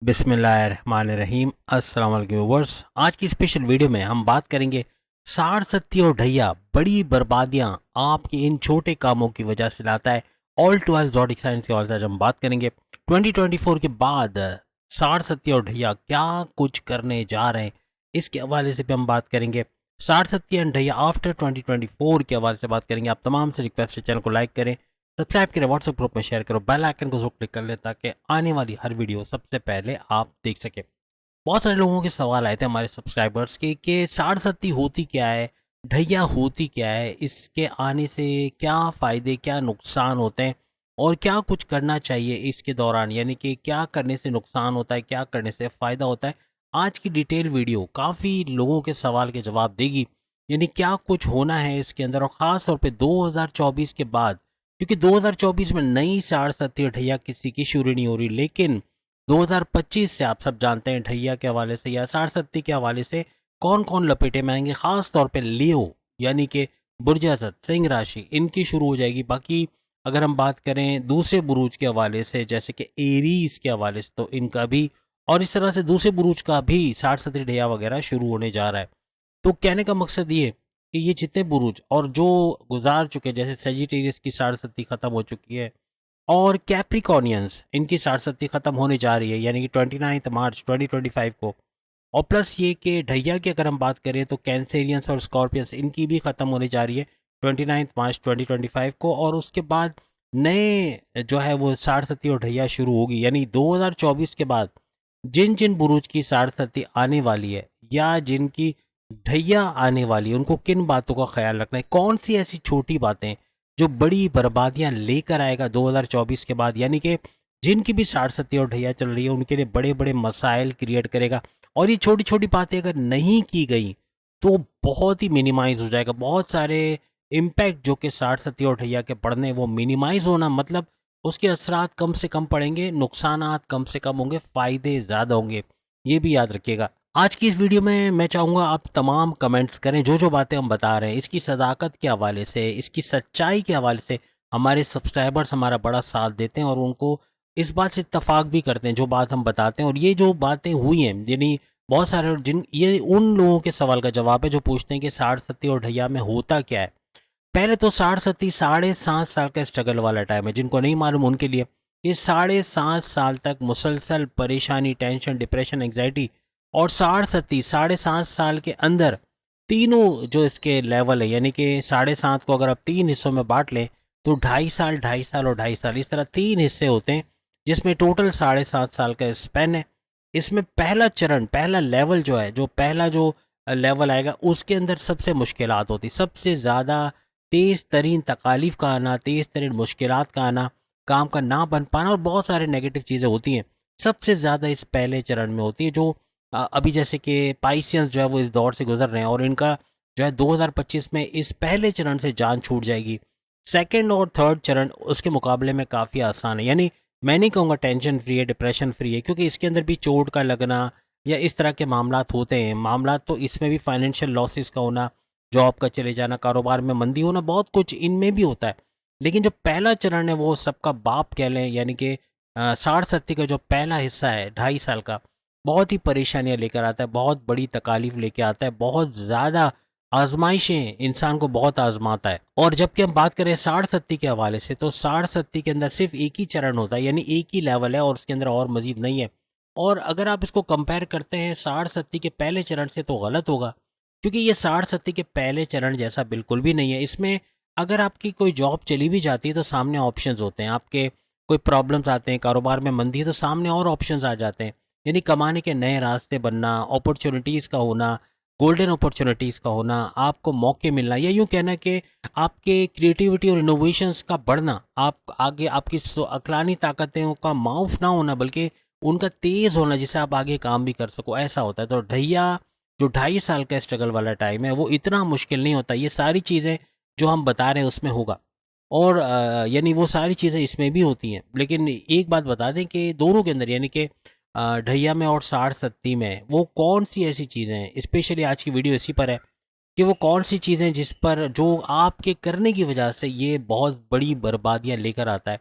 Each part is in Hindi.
बिस्मिल्लाहिर्रहमानिर्रहीम। अस्सलाम वालेकुम व्यूअर्स। आज की स्पेशल वीडियो में हम बात करेंगे साड़ सत्ती और ढैया बड़ी बर्बादियां आपके इन छोटे कामों की वजह से लाता है। ऑल ट्वेल्व जॉडिक साइंस के हवाले से आज हम बात करेंगे 2024 के बाद साड़ सत्ती और ढैया क्या कुछ करने जा रहे हैं, इसके हवाले से भी हम बात करेंगे। साड़ सत्ती एंड ढैया आफ्टर 2024 के हवाले से बात करेंगे। आप तमाम से रिक्वेस्ट है चैनल को लाइक करें, सब्सक्राइब करें, व्हाट्सएप ग्रुप में शेयर करो, बेल आइकन को जरूर क्लिक कर लें ताकि आने वाली हर वीडियो सबसे पहले आप देख सकें। बहुत सारे लोगों के सवाल आए थे हमारे सब्सक्राइबर्स के कि साड़ सत्ती होती क्या है, ढैया होती क्या है, इसके आने से क्या फ़ायदे क्या नुकसान होते हैं और क्या कुछ करना चाहिए इसके दौरान, यानी कि क्या करने से नुकसान होता है, क्या करने से फ़ायदा होता है। आज की डिटेल वीडियो काफ़ी लोगों के सवाल के जवाब देगी, यानी क्या कुछ होना है इसके अंदर, और ख़ास तौर पे 2024 के बाद, क्योंकि 2024 में नई साड़ सत्ती ढैया किसी की शुरू नहीं हो रही, लेकिन 2025 से आप सब जानते हैं ढैया के हवाले से या साड़ सत्ती के हवाले से कौन कौन लपेटे में आएंगे। खास तौर पे लियो यानी कि बुर्ज असद सिंह राशि इनकी शुरू हो जाएगी। बाकी अगर हम बात करें दूसरे बुरूज के हवाले से जैसे कि एरीज के हवाले से, तो इनका भी, और इस तरह से दूसरे बुरूज का भी साड़ सत्ती ढैया वगैरह शुरू होने जा रहा है। तो कहने का मकसद ये कि ये जितने बुरूज और जो गुजार चुके, जैसे सेजिटेरियस की साड़ सत्ती खत्म हो चुकी है और कैप्रिकॉनियंस इनकी साड़ सत्ती खत्म होने जा रही है, यानी कि 29 मार्च 2025 को। और प्लस ये कि ढैया की अगर हम बात करें तो कैंसेरियंस और स्कॉर्पियंस इनकी भी खत्म होने जा रही है 29 मार्च 2025 को। और उसके बाद नए जो है वो साड़ सत्ती और ढैया शुरू होगी, यानी 2024 के बाद जिन जिन बुरूज की साड़ सत्ती आने वाली है या जिनकी ढैया आने वाली है, उनको किन बातों का ख्याल रखना है, कौन सी ऐसी छोटी बातें जो बड़ी बर्बादियां लेकर आएगा 2024 के बाद, यानी कि जिनकी भी साड़ सत्ती और ढैया चल रही है उनके लिए बड़े बड़े मसाइल क्रिएट करेगा। और ये छोटी छोटी बातें अगर नहीं की गई तो बहुत ही मिनिमाइज हो जाएगा। बहुत सारे इम्पैक्ट जो कि साड़ सत्ती और ढैया के पड़ने वो मिनिमाइज होना मतलब उसके असरात कम से कम पड़ेंगे, नुकसानात कम से कम होंगे, फ़ायदे ज़्यादा होंगे। ये भी याद रखिएगा। आज की इस वीडियो में मैं चाहूँगा आप तमाम कमेंट्स करें, जो जो बातें हम बता रहे हैं इसकी सदाकत के हवाले से, इसकी सच्चाई के हवाले से। हमारे सब्सक्राइबर्स हमारा बड़ा साथ देते हैं और उनको इस बात से इत्तफाक भी करते हैं जो बात हम बताते हैं। और ये जो बातें हुई हैं, यानी बहुत सारे जिन ये उन लोगों के सवाल का जवाब है जो पूछते हैं कि साड़ सत्ती और ढैया में होता क्या है। पहले तो साड़ सत्ती 7.5 साल का स्ट्रगल वाला टाइम है। जिनको नहीं मालूम उनके लिए ये 7.5 साल तक मुसलसल परेशानी, टेंशन, डिप्रेशन, एंग्जाइटी। और साड़ सत्ती 7.5 साल के अंदर तीनों जो इसके लेवल है, यानी कि 7.5 को अगर आप 3 हिस्सों में बांट लें तो 2.5 साल, 2.5 साल और 2.5 साल, इस तरह 3 हिस्से होते हैं जिसमें टोटल 7.5 साल का स्पेन है। इसमें पहला चरण, पहला लेवल जो है, जो पहला जो लेवल आएगा उसके अंदर सबसे मुश्किलात होती, सबसे ज़्यादा तेज़ तरीन तकालीफ का आना, तेज़ तरीन मुश्किलात का आना, काम का ना बन पाना और बहुत सारे नेगेटिव चीज़ें होती हैं। सबसे ज़्यादा इस पहले चरण में होती है जो अभी जैसे कि पाइसियंस जो है वो इस दौर से गुजर रहे हैं और इनका जो है 2025 में इस पहले चरण से जान छूट जाएगी। सेकंड और थर्ड चरण उसके मुकाबले में काफ़ी आसान है, यानी मैं नहीं कहूँगा टेंशन फ्री है, डिप्रेशन फ्री है, क्योंकि इसके अंदर भी चोट का लगना या इस तरह के मामलात होते हैं। मामलात तो इसमें भी फाइनेंशियल लॉसेस का होना, जॉब का चले जाना, कारोबार में मंदी होना, बहुत कुछ इनमें भी होता है। लेकिन जो पहला चरण है वो सबका बाप कह लें, यानी कि साड़ सत्ती का जो पहला हिस्सा है 2.5 साल का, बहुत ही परेशानियाँ लेकर आता है, बहुत बड़ी तकालीफ लेके आता है, बहुत ज़्यादा आजमाइशें इंसान को बहुत आजमाता है। और जबकि हम बात करें साड़ सत्ती के हवाले से, तो साड़ सत्ती के अंदर सिर्फ एक ही चरण होता है, यानी एक ही लेवल है और उसके अंदर और मजीद नहीं है। और अगर आप इसको कंपेयर करते हैं साड़ सत्ती के पहले चरण से तो गलत होगा, क्योंकि ये साड़ सत्ती के पहले चरण जैसा बिल्कुल भी नहीं है। इसमें अगर आपकी कोई जॉब चली भी जाती है तो सामने ऑप्शंस होते हैं, आपके कोई प्रॉब्लम्स आते हैं, कारोबार में मंदी है तो सामने और ऑप्शंस आ जाते हैं, यानी कमाने के नए रास्ते बनना, अपॉर्चुनिटीज़ का होना, गोल्डन अपॉर्चुनिटीज़ का होना, आपको मौके मिलना, या यूँ कहना कि आपके क्रिएटिविटी और इनोवेशंस का बढ़ना, आप आगे आपकी अकलानी ताकतों का माउफ ना होना बल्कि उनका तेज़ होना जिससे आप आगे काम भी कर सको, ऐसा होता है। तो ढैया जो 2.5 साल का स्ट्रगल वाला टाइम है वो इतना मुश्किल नहीं होता। ये सारी चीज़ें जो हम बता रहे हैं उसमें होगा, और यानी वो सारी चीज़ें इसमें भी होती हैं। लेकिन एक बात बता दें कि दोनों के अंदर, यानी कि ढैया में और साड़ सत्ती में, वो कौन सी ऐसी चीज़ें हैं, स्पेशली आज की वीडियो इसी पर है कि वो कौन सी चीज़ें जिस पर जो आपके करने की वजह से ये बहुत बड़ी बर्बादियाँ लेकर आता है,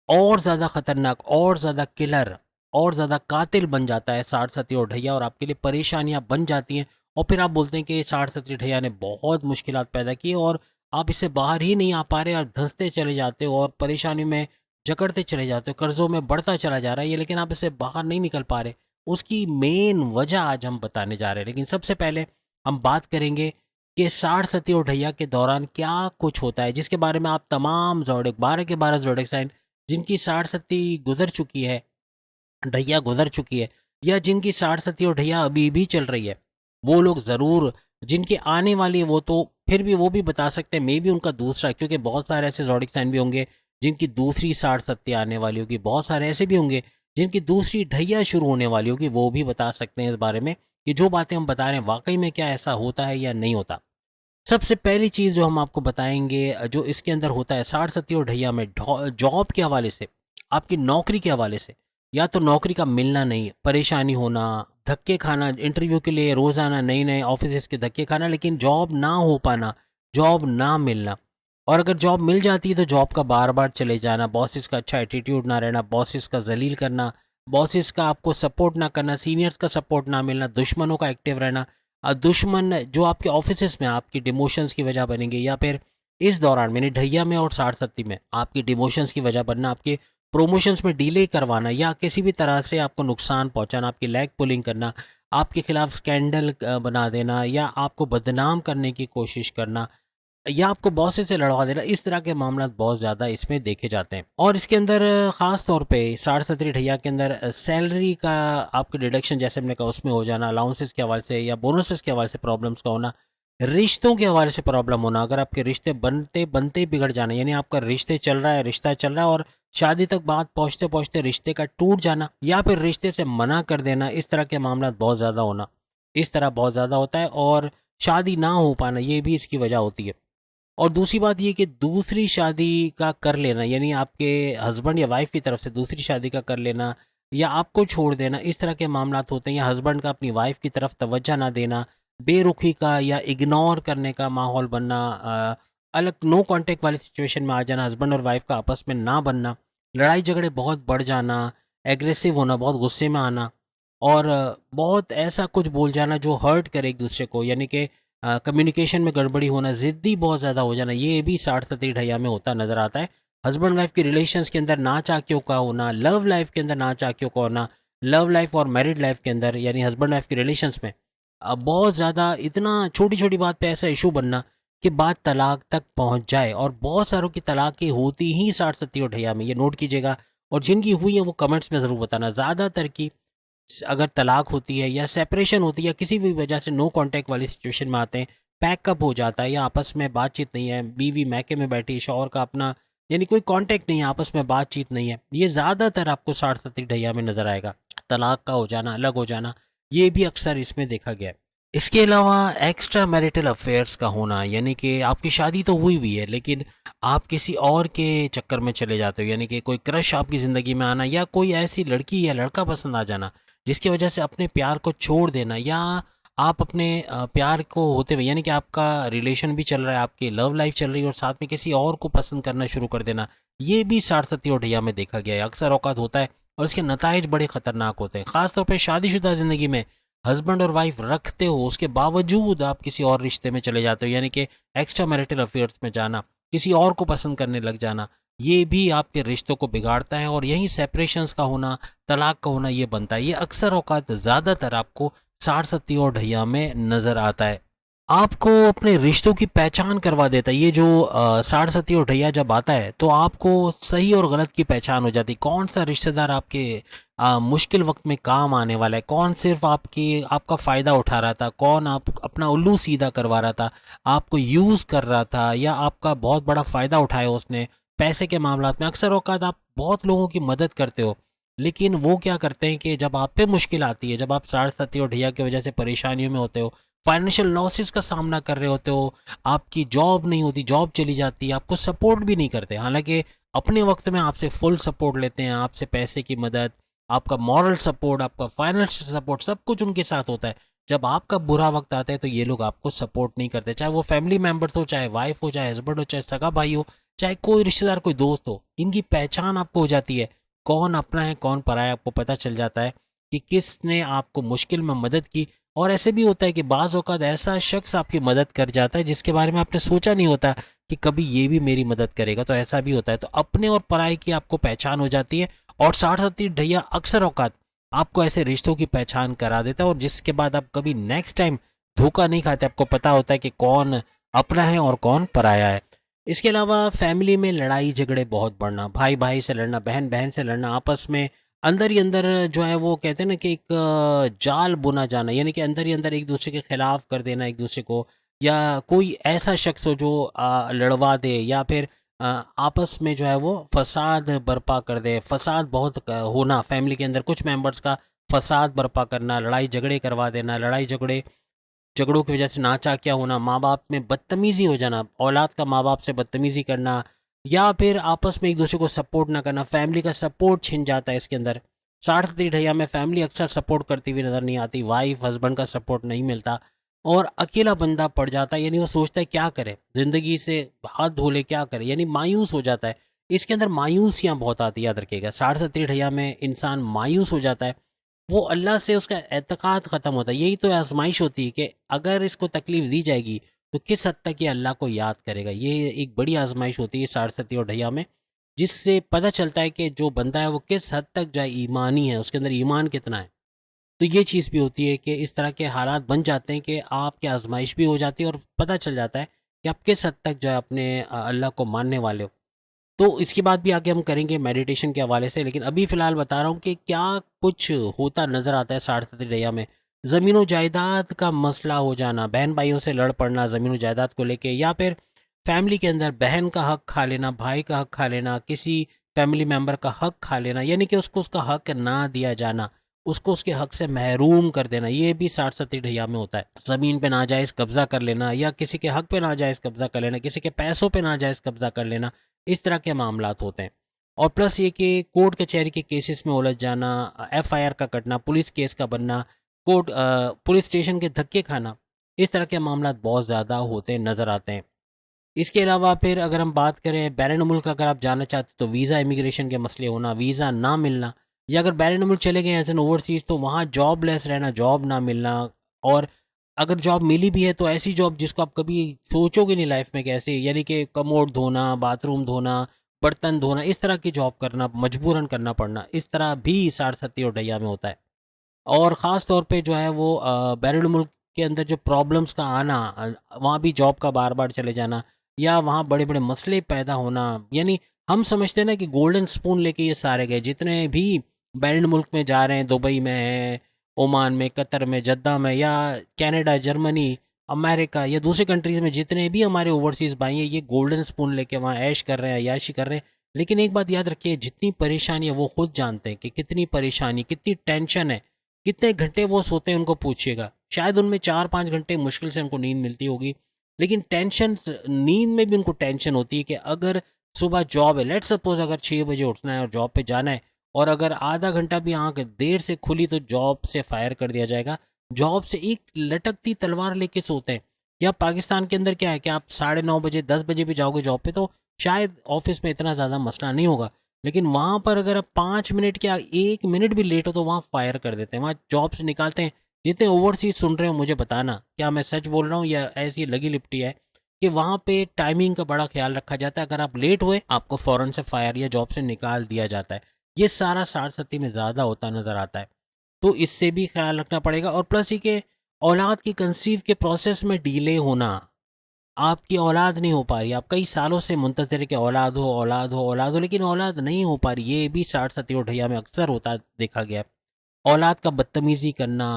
और ज़्यादा ख़तरनाक, और ज़्यादा किलर, और ज़्यादा कातिल बन जाता है साठ सती और ढैया, और आपके लिए परेशानियाँ बन जाती हैं। और फिर आप बोलते हैं कि साठ सती ढैया ने बहुत मुश्किलात पैदा की और आप इससे बाहर ही नहीं आ पा रहे और धंसते चले जाते हो और परेशानी में जकड़ते चले जाते हो, कर्ज़ों में बढ़ता चला जा रहा है ये, लेकिन आप इससे बाहर नहीं निकल पा रहे। उसकी मेन वजह आज हम बताने जा रहे हैं। लेकिन सबसे पहले हम बात करेंगे कि साठ सती और ढैया के दौरान क्या कुछ होता है, जिसके बारे में आप तमाम ज़ोडिक 12 के 12 ज़ोडिक साइन जिनकी साठ सती गुजर चुकी है, ढैया गुजर चुकी है, या जिनकी साठ सती और ढैया अभी भी चल रही है, वो लोग ज़रूर, जिनकी आने वाली है वो तो फिर भी वो भी बता सकते हैं, मे बी उनका दूसरा, क्योंकि बहुत सारे ऐसे ज़ोडिक साइन भी होंगे जिनकी दूसरी साठ सती आने वाली होगी, बहुत सारे ऐसे भी होंगे जिनकी दूसरी ढैया शुरू होने वाली होगी, वो भी बता सकते हैं इस बारे में कि जो बातें हम बता रहे हैं वाकई में क्या ऐसा होता है या नहीं होता। सबसे पहली चीज़ जो हम आपको बताएंगे जो इसके अंदर होता है साठ सती और ढैया में, जॉब के हवाले से, आपकी नौकरी के हवाले से, या तो नौकरी का मिलना नहीं, परेशानी होना, धक्के खाना, इंटरव्यू के लिए रोज़ाना नए नए ऑफिस के धक्के खाना, लेकिन जॉब ना हो पाना, जॉब ना मिलना, और अगर जॉब मिल जाती है तो जॉब का बार बार चले जाना, बॉसेस का अच्छा एटीट्यूड ना रहना, बॉसेस का जलील करना, बॉसेस का आपको सपोर्ट ना करना, सीनियर्स का सपोर्ट ना मिलना, दुश्मनों का एक्टिव रहना, दुश्मन जो आपके ऑफिसेस में आपकी डिमोशंस की वजह बनेंगे, या फिर इस दौरान मैंने ढैया में और साठ सत्ती में आपकी डिमोशंस की वजह बनना, आपके प्रमोशंस में डिले करवाना, या किसी भी तरह से आपको नुकसान पहुंचाना, आपकी लैग पुलिंग करना, आपके खिलाफ स्कैंडल बना देना, या आपको बदनाम करने की कोशिश करना, या आपको बॉस से लड़वा देना, इस तरह के मामला बहुत ज़्यादा इसमें देखे जाते हैं। और इसके अंदर ख़ास तौर पे साठ सत्तरी ढैया के अंदर सैलरी का आपके डिडक्शन, जैसे हमने कहा, उसमें हो जाना, अलाउंसेस के हवाले से या बोनसेस के हवाले से प्रॉब्लम्स का होना, रिश्तों के हवाले से प्रॉब्लम होना, अगर आपके रिश्ते बनते बनते बिगड़ जाना, यानी आपका रिश्ता चल रहा है और शादी तक बात पहुँचते पहुँचते रिश्ते का टूट जाना, या फिर रिश्ते से मना कर देना, इस तरह के मामला बहुत ज़्यादा होना, इस तरह बहुत ज़्यादा होता है। और शादी ना हो पाना, ये भी इसकी वजह होती है। और दूसरी बात ये कि दूसरी शादी का कर लेना, यानी आपके हस्बैंड या वाइफ की तरफ से दूसरी शादी का कर लेना, या आपको छोड़ देना, इस तरह के मामला होते हैं, या हस्बैंड का अपनी वाइफ की तरफ तवज्जो ना देना, बेरुखी का या इग्नोर करने का माहौल बनना, अलग नो कांटेक्ट वाली सिचुएशन में आ जाना, हस्बैंड और वाइफ का आपस में ना बनना, लड़ाई झगड़े बहुत बढ़ जाना, एग्रेसिव होना, बहुत गुस्से में आना, और बहुत ऐसा कुछ बोल जाना जो हर्ट करे एक दूसरे को, यानी कि कम्युनिकेशन में गड़बड़ी होना, ज़िद्दी बहुत ज़्यादा हो जाना, ये भी साठ सत्ती ढैया में होता नज़र आता है। हस्बैंड वाइफ के रिलेशंस के अंदर ना चाकियों का होना, लव लाइफ के अंदर ना चाकियों का होना, लव लाइफ और मैरिड लाइफ के अंदर, यानी हस्बैंड वाइफ के रिलेशंस में बहुत ज़्यादा इतना छोटी छोटी बात पे ऐसा इशू बनना कि बात तलाक तक पहुंच जाए, और बहुत सारों की तलाक़ें होती ही साठ सत्ती और ढैया में, ये नोट कीजिएगा। और जिनकी हुई है वो कमेंट्स में ज़रूर बताना। ज़्यादातर की अगर तलाक होती है या सेपरेशन होती है या किसी भी वजह से नो कांटेक्ट वाली सिचुएशन में आते हैं, पैकअप हो जाता है या आपस में बातचीत नहीं है, बीवी मैके में बैठी है, शौहर का अपना, यानी कोई कांटेक्ट नहीं है, आपस में बातचीत नहीं है, ये ज़्यादातर आपको साठ सत्ती ढैया में नज़र आएगा। तलाक का हो जाना, अलग हो जाना, ये भी अक्सर इसमें देखा गया है। इसके अलावा एक्स्ट्रा मैरिटल अफेयर्स का होना, यानी कि आपकी शादी तो हुई है लेकिन आप किसी और के चक्कर में चले जाते हो, यानी कि कोई क्रश आपकी ज़िंदगी में आना, या कोई ऐसी लड़की या लड़का पसंद आ जाना जिसकी वजह से अपने प्यार को छोड़ देना, या आप अपने प्यार को होते हुए, यानी कि आपका रिलेशन भी चल रहा है, आपकी लव लाइफ चल रही है और साथ में किसी और को पसंद करना शुरू कर देना, ये भी साठ सत्ती और ढैया में देखा गया है, अक्सर औकात होता है और इसके नताइज बड़े ख़तरनाक होते हैं। ख़ासतौर पर शादीशुदा ज़िंदगी में हस्बैंड और वाइफ रखते हो, उसके बावजूद आप किसी और रिश्ते में चले जाते हो, यानी कि एक्स्ट्रा मैरिटल अफेयर्स में जाना, किसी और को पसंद करने लग जाना, ये भी आपके रिश्तों को बिगाड़ता है और यहीं सेपरेशंस का होना, तलाक का होना ये बनता है। ये अक्सर औकात ज़्यादातर आपको साठ सत्ती और ढैया में नज़र आता है। आपको अपने रिश्तों की पहचान करवा देता है ये जो साठ सत्ती और ढैया जब आता है, तो आपको सही और गलत की पहचान हो जाती है। कौन सा रिश्तेदार आपके मुश्किल वक्त में काम आने वाला है, कौन सिर्फ आपका फ़ायदा उठा रहा था, कौन आप अपना उल्लू सीधा करवा रहा था, आपको यूज़ कर रहा था, या आपका बहुत बड़ा फ़ायदा उठाया उसने पैसे के मामलात में। अक्सर औकात आप बहुत लोगों की मदद करते हो, लेकिन वो क्या करते हैं कि जब आप पे मुश्किल आती है, जब आप साठ सत्ती और ढैया की वजह से परेशानियों में होते हो, फाइनेंशियल लॉसेस का सामना कर रहे होते हो, आपकी जॉब नहीं होती, जॉब चली जाती है, आपको सपोर्ट भी नहीं करते, हालांकि अपने वक्त में आपसे फुल सपोर्ट लेते हैं, आपसे पैसे की मदद, आपका मॉरल सपोर्ट, आपका फाइनेंशियल सपोर्ट, सब कुछ उनके साथ होता है। जब आपका बुरा वक्त आता है तो ये लोग आपको सपोर्ट नहीं करते, चाहे वो फैमिली मेम्बर हो, चाहे वाइफ हो, चाहे हस्बैंड हो, चाहे सगा भाई हो, चाहे कोई रिश्तेदार, कोई दोस्त हो, इनकी पहचान आपको हो जाती है। कौन अपना है कौन पराया है आपको पता चल जाता है कि किसने आपको मुश्किल में मदद की। और ऐसे भी होता है कि बाज़ औक़ात ऐसा शख्स आपकी मदद कर जाता है जिसके बारे में आपने सोचा नहीं होता कि कभी ये भी मेरी मदद करेगा, तो ऐसा भी होता है। तो अपने और पराये की आपको पहचान हो जाती है और 60-30 ढैया अक्सर औक़ात आपको ऐसे रिश्तों की पहचान करा देता है और जिसके बाद आप कभी नेक्स्ट टाइम धोखा नहीं खाते, आपको पता होता है कि कौन अपना है और कौन पराया है। इसके अलावा फैमिली में लड़ाई झगड़े बहुत बढ़ना, भाई-भाई से लड़ना, बहन-बहन से लड़ना, आपस में अंदर ही अंदर जो है वो कहते हैं ना कि एक जाल बुना जाना, यानी कि अंदर ही अंदर एक-दूसरे के खिलाफ कर देना एक-दूसरे को, या कोई ऐसा शख्स हो जो लड़वा दे या फिर आपस में जो है वो फ़साद बर्पा कर दे। फ़साद बहुत होना फैमिली के अंदर, कुछ मेंबर्स का फ़साद बर्पा करना, लड़ाई झगड़े करवा देना, लड़ाई झगड़े झगड़ों की वजह से नाचा क्या होना, माँ-बाप में बदतमीज़ी हो जाना, औलाद का माँ-बाप से बदतमीज़ी करना, या फिर आपस में एक-दूसरे को सपोर्ट ना करना, फैमिली का सपोर्ट छिन जाता है इसके अंदर। 60 ढैया में फैमिली अक्सर सपोर्ट करती हुई नज़र नहीं आती, वाइफ़, हस्बैंड का सपोर्ट नहीं मिलता और अकेला बंदा पड़ जाता है, यानी वो सोचता है क्या करे? ज़िंदगी से हाथ धो ले, क्या करे? यानी मायूस हो जाता है। इसके अंदर मायूसियाँ बहुत आती है, याद रखिएगा। 60 ढैया में इंसान मायूस हो जाता है, वो अल्लाह से उसका एतक़ाद ख़त्म होता है। यही तो आज़माइश होती है कि अगर इसको तकलीफ़ दी जाएगी, तो किस हद तक ये अल्लाह को याद करेगा। ये एक बड़ी आज़माइश होती है 60 और ढैया में, जिससे पता चलता है कि जो बंदा है वो किस हद तक जो है ईमानी है, उसके अंदर ईमान कितना है। तो ये चीज़ भी होती है कि इस तरह के हालात बन जाते हैं कि आपकी आज़माइश भी हो जाती है और पता चल जाता है कि आप किस हद तक जो है अपने अल्लाह को मानने वाले हो। तो इसकी बात भी आगे हम करेंगे मेडिटेशन के हवाले से, लेकिन अभी फ़िलहाल बता रहा हूँ कि क्या कुछ होता नज़र आता है 60 में। ज़मीन जायदाद का मसला हो जाना, बहन-भाइयों से लड़ पड़ना ज़मीन जायदाद को लेके, या फिर फैमिली के अंदर बहन का हक खा लेना, भाई का हक खा लेना, किसी फैमिली मेंबर का हक खा लेना, यानी कि उसको उसका हक ना दिया जाना, उसको उसके हक से महरूम कर देना, ये भी 60 ढैया में होता है। ज़मीन पे नाजायज़ कब्ज़ा कर लेना, या किसी के हक पे नाजायज़ कब्ज़ा कर लेना, किसी के पैसों पे नाजायज़ कब्ज़ा कर लेना, इस तरह के मामलात होते हैं। और प्लस ये कि कोर्ट कचहरी के केसेस में उलझ जाना, एफआईआर का कटना, पुलिस केस का बनना, पुलिस स्टेशन के धक्के खाना, इस तरह के मामलात बहुत ज़्यादा होते नज़र आते हैं। इसके अलावा फिर अगर हम बात करें बैरून मुल्क, अगर आप जाना चाहते तो वीज़ा इमिग्रेशन के मसले होना, वीज़ा ना मिलना, या अगर बैरून मुल्क चले गए एज़ एन ओवरसीज़ तो वहाँ जॉबलेस रहना, जॉब ना मिलना, और अगर जॉब मिली भी है तो ऐसी जॉब जिसको आप कभी सोचोगे नहीं लाइफ में कैसे, यानी कि कमोड धोना, बाथरूम धोना, बर्तन धोना, इस तरह की जॉब करना, मजबूरन करना पड़ना, इस तरह भी 60 और ढैया में होता है। और ख़ास तौर पे जो है वो बैरून मुल्क के अंदर जो प्रॉब्लम्स का आना, वहाँ भी जॉब का बार-बार चले जाना, या वहाँ बड़े-बड़े मसले पैदा होना, यानी हम समझते हैं ना कि गोल्डन स्पून लेके ये सारे गए, जितने भी बैरून मुल्क में जा रहे हैं, दुबई में हैं, ओमान में, कतर में, जद्दा में, या कनाडा, जर्मनी, अमेरिका या दूसरी कंट्रीज़ में जितने भी हमारे ओवरसीज़ भाई हैं, ये गोल्डन स्पून लेके वहाँ ऐश कर रहे हैं, अय्याशी कर रहे हैं। लेकिन एक बात याद रखिए, जितनी परेशानी है वो खुद जानते हैं कि कितनी परेशानी, कितनी टेंशन है, कितने घंटे वो सोते हैं उनको पूछिएगा। शायद उनमें 4-5 घंटे मुश्किल से उनको नींद मिलती होगी, लेकिन टेंशन, नींद में भी उनको टेंशन होती है कि अगर सुबह जॉब है, लेट्स सपोज़ अगर 6 बजे उठना है और जॉब पे जाना है, और अगर आधा घंटा भी आँख देर से खुली तो जॉब से फायर कर दिया जाएगा। जॉब से एक लटकती तलवार लेके सोते हैं। या पाकिस्तान के अंदर क्या है कि आप 9:30 बजे, 10 बजे भी जाओगे जॉब पे तो शायद ऑफ़िस में इतना ज़्यादा मसला नहीं होगा। लेकिन वहाँ पर अगर आप 5 मिनट क्या 1 मिनट भी लेट हो तो वहाँ फायर कर देते हैं, वहाँ जॉब से निकालते हैं। जितने ओवरसीज़ सुन रहे हो मुझे बताना, क्या मैं सच बोल रहा हूँ या ऐसी लगी-लिपटी है, कि वहाँ पे टाइमिंग का बड़ा ख़्याल रखा जाता है। अगर आप लेट हुए, आपको फ़ौरन से फायर या जॉब से निकाल दिया जाता है। ये सारा 60 में ज़्यादा होता नज़र आता है। तो इससे भी ख़्याल रखना पड़ेगा। और प्लस ये कि औलाद की कंसीव के प्रोसेस में डिले होना, आपकी औलाद नहीं हो पा रही, आप कई सालों से मुंतज़िर कि औलाद हो, औलाद हो, औलाद हो, लेकिन औलाद नहीं हो पा रही, ये भी 60 ढैया में अक्सर होता देखा गया है। औलाद का बदतमीज़ी करना,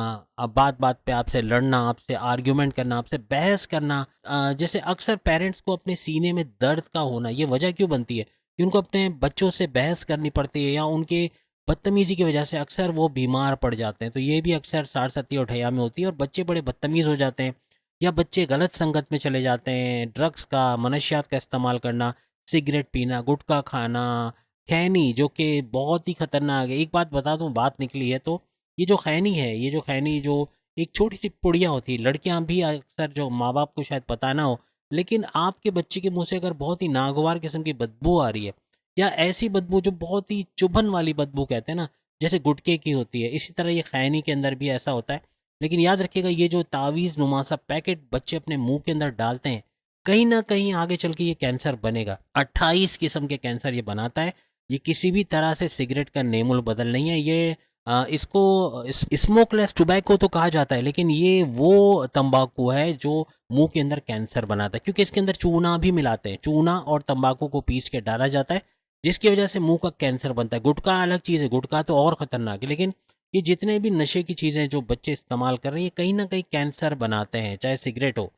बात-बात पे आपसे लड़ना, आपसे आर्ग्यूमेंट करना, आपसे बहस करना, जैसे अक्सर पेरेंट्स को अपने सीने में दर्द का होना, ये वजह क्यों बनती है कि उनको अपने बच्चों से बहस करनी पड़ती है, या उनके बदतमीज़ी की वजह से अक्सर वो बीमार पड़ जाते हैं। तो ये भी अक्सर 60 और ढैया में होती है, और बच्चे बड़े बदतमीज़ हो जाते हैं, या बच्चे गलत संगत में चले जाते हैं, ड्रग्स का, मनशियात का इस्तेमाल करना, सिगरेट पीना, गुटखा खाना, खैनी, जो कि बहुत ही खतरनाक है। एक बात बता दूँ, बात निकली है तो, ये जो खैनी है, ये जो खैनी जो एक छोटी-सी पुड़िया होती है, लड़कियाँ भी अक्सर, जो माँ-बाप को शायद पता ना हो, लेकिन आपके बच्चे के मुँह से अगर बहुत ही नागवार किस्म की बदबू आ रही है, या ऐसी बदबू जो बहुत ही चुभन वाली बदबू कहते हैं ना, जैसे गुटखे की होती है, इसी तरह ये खैनी के अंदर भी ऐसा होता है। लेकिन याद रखिएगा, ये जो तावीज़ नुमा सा पैकेट बच्चे अपने मुंह के अंदर डालते हैं, कहीं ना कहीं आगे चल के ये कैंसर बनेगा। 28 किस्म के कैंसर ये बनाता है। ये किसी भी तरह से सिगरेट का नेमुल बदल नहीं है। ये इसको स्मोकलेस टोबैको तो कहा जाता है, लेकिन ये वो तंबाकू है जो मुंह के अंदर कैंसर बनाता है, क्योंकि इसके अंदर चूना भी मिलाते हैं। चूना और तंबाकू को पीस के डाला जाता है, जिसकी वजह से मुंह का कैंसर बनता है। गुटखा अलग चीज़ है, गुटखा तो और खतरनाक है। लेकिन ये जितने भी नशे की चीज़ें जो बच्चे इस्तेमाल कर रहे हैं, ये कहीं ना कहीं कैंसर बनाते हैं, चाहे सिगरेट हो।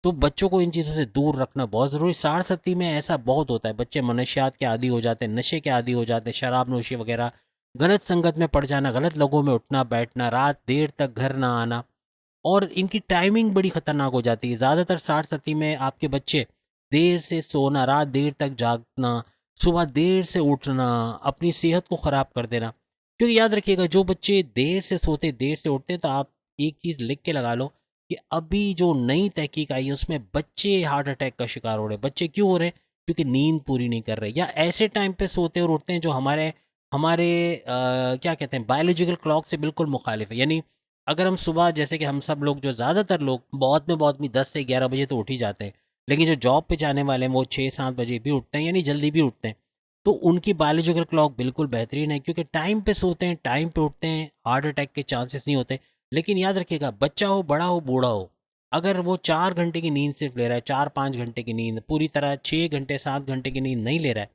तो बच्चों को इन चीज़ों से दूर रखना बहुत ज़रूरी। साढ़ सत्ती में ऐसा बहुत होता है, बच्चे मनशियात के आदी हो जाते हैं, नशे के आदी हो जाते हैं, शराब नोशी वगैरह, गलत संगत में पड़ जाना, गलत लोगों में उठना बैठना, रात देर तक घर ना आना, और इनकी टाइमिंग बड़ी खतरनाक हो जाती है। ज़्यादातर साढ़ सत्ती में आपके बच्चे देर से सोना, रात देर तक जागना, सुबह देर से उठना, अपनी सेहत को ख़राब कर देना। क्योंकि याद रखिएगा, जो बच्चे देर से सोते देर से उठते, तो आप एक चीज़ लिख के लगा लो कि अभी जो नई तहकीक आई है उसमें बच्चे हार्ट अटैक का शिकार हो रहे हैं। बच्चे क्यों हो रहे हैं? क्योंकि नींद पूरी नहीं कर रहे, या ऐसे टाइम पे सोते और उठते हैं जो हमारे हमारे क्या कहते हैं, बायोलॉजिकल क्लॉक से बिल्कुल मुखालिफ है। यानी अगर हम सुबह, जैसे कि हम सब लोग, जो ज़्यादातर लोग बहुत में 10 से 11 बजे तो उठ ही जाते हैं, लेकिन जो जॉब पे जाने वाले हैं वो 6-7 बजे भी उठते हैं, यानी जल्दी भी उठते हैं। तो उनकी बायोलॉजिकल क्लॉक बिल्कुल बेहतरीन है, क्योंकि टाइम पे सोते हैं, टाइम पे उठते हैं, हार्ट अटैक के चांसेस नहीं होते। लेकिन याद रखिएगा, बच्चा हो, बड़ा हो, बूढ़ा हो, अगर वो 4 घंटे की नींद सिर्फ ले रहा है, 4-5 घंटे की नींद, पूरी तरह 6 घंटे 7 घंटे की नींद नहीं ले रहा है,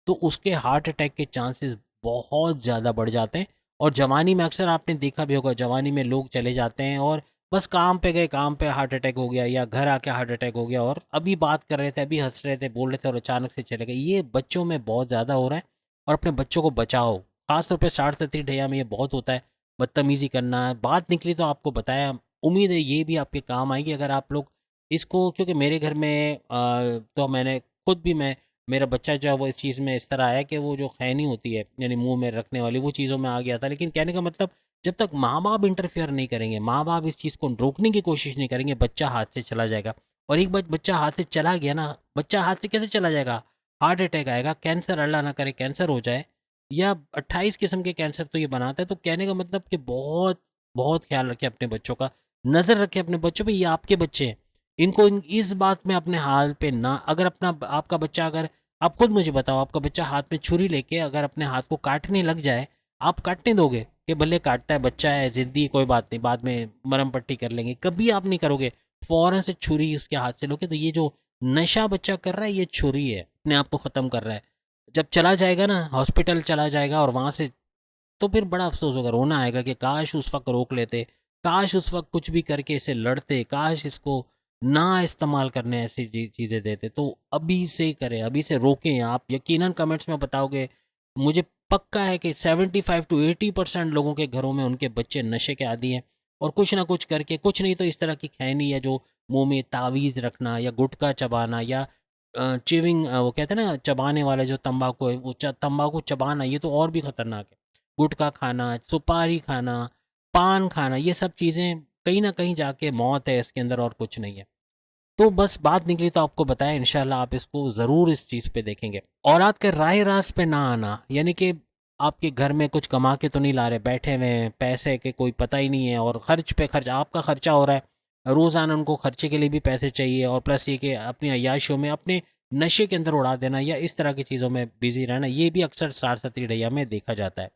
तो उसके हार्ट अटैक के चांसेस बहुत ज़्यादा बढ़ जाते हैं। और जवानी में अक्सर आपने देखा भी होगा, जवानी में लोग चले जाते हैं और बस काम पे गए, काम पे हार्ट अटैक हो गया, या घर आके हार्ट अटैक हो गया, और अभी बात कर रहे थे, अभी हंस रहे थे, बोल रहे थे, और अचानक से चले गए। ये बच्चों में बहुत ज़्यादा हो रहा है, और अपने बच्चों को बचाओ। खासतौर पे 60-70 ढैया में ये बहुत होता है। बदतमीज़ी करना, बात निकली तो आपको बताया। उम्मीद है ये भी आपके काम आएगी अगर आप लोग इसको, क्योंकि मेरे घर में तो मैंने खुद भी, मैं, मेरा बच्चा जो है वो इस चीज़ में इस तरह आया कि वो जो खैनी होती है, यानी मुंह में रखने वाली, वो चीज़ों में आ गया था। लेकिन कहने का मतलब, जब तक माँ बाप इंटरफेयर नहीं करेंगे, माँ बाप इस चीज़ को रोकने की कोशिश नहीं करेंगे, बच्चा हाथ से चला जाएगा। और एक बार बच्चा हाथ से चला गया ना, बच्चा हाथ से कैसे चला जाएगा? हार्ट अटैक आएगा, कैंसर, अल्लाह ना करे कैंसर हो जाए, या 28 किस्म के कैंसर तो ये बनाता है। तो कहने का मतलब कि बहुत बहुत ख्याल रखें अपने बच्चों का, नज़र रखें अपने बच्चों पे, ये आपके बच्चे हैं। इनको इस बात में अपने हाल पे ना, अगर अपना आपका बच्चा, अगर आप खुद मुझे बताओ, आपका बच्चा हाथ में छुरी लेके अगर अपने हाथ को काटने लग जाए, आप काटने दोगे? कि भले काटता है, बच्चा है, ज़िद्दी, कोई बात नहीं, बाद में मरहम पट्टी कर लेंगे, कभी आप नहीं करोगे। फ़ौरन से छुरी उसके हाथ से लोगे। तो ये जो नशा बच्चा कर रहा है, ये छुरी है, अपने आप को ख़त्म कर रहा है। जब चला जाएगा ना, हॉस्पिटल चला जाएगा, और वहाँ से तो फिर बड़ा अफ़सोस होगा, रोना आएगा कि काश उस वक़्त रोक लेते, काश उस वक़्त कुछ भी करके इसे लड़ते, काश इसको ना इस्तेमाल करने ऐसी चीज़ें देते। तो अभी से करें, अभी से रोकें। आप यकीनन कमेंट्स में बताओगे, मुझे पक्का है कि 75 टू 80% लोगों के घरों में उनके बच्चे नशे के आदी हैं, और कुछ ना कुछ करके, कुछ नहीं तो इस तरह की खैनी, या जो मुँह में तावीज़ रखना, या गुटखा चबाना, या च्यूइंग, वो कहते हैं ना, चबाने वाला जो तंबाकू है, वो तंबाकू चबाना, ये तो और भी ख़तरनाक है। गुटखा खाना, सुपारी खाना, पान खाना, ये सब चीज़ें कहीं न कहीं जाके मौत है इसके अंदर, और कुछ नहीं है। तो बस बात निकली तो आपको बताया, इंशाल्लाह आप इसको ज़रूर इस चीज़ पे देखेंगे। औलाद के राय रास पे ना आना, यानी कि आपके घर में कुछ कमा के तो नहीं ला रहे, बैठे हुए हैं, पैसे के कोई पता ही नहीं है, और खर्च पे खर्च, आपका खर्चा हो रहा है, रोज़ाना उनको खर्चे के लिए भी पैसे चाहिए, और प्लस ये कि अपनी अय्याशियों में, अपने नशे के अंदर उड़ा देना, या इस तरह की चीज़ों में बिज़ी रहना, ये भी अक्सर सार सती ढैया में देखा जाता है।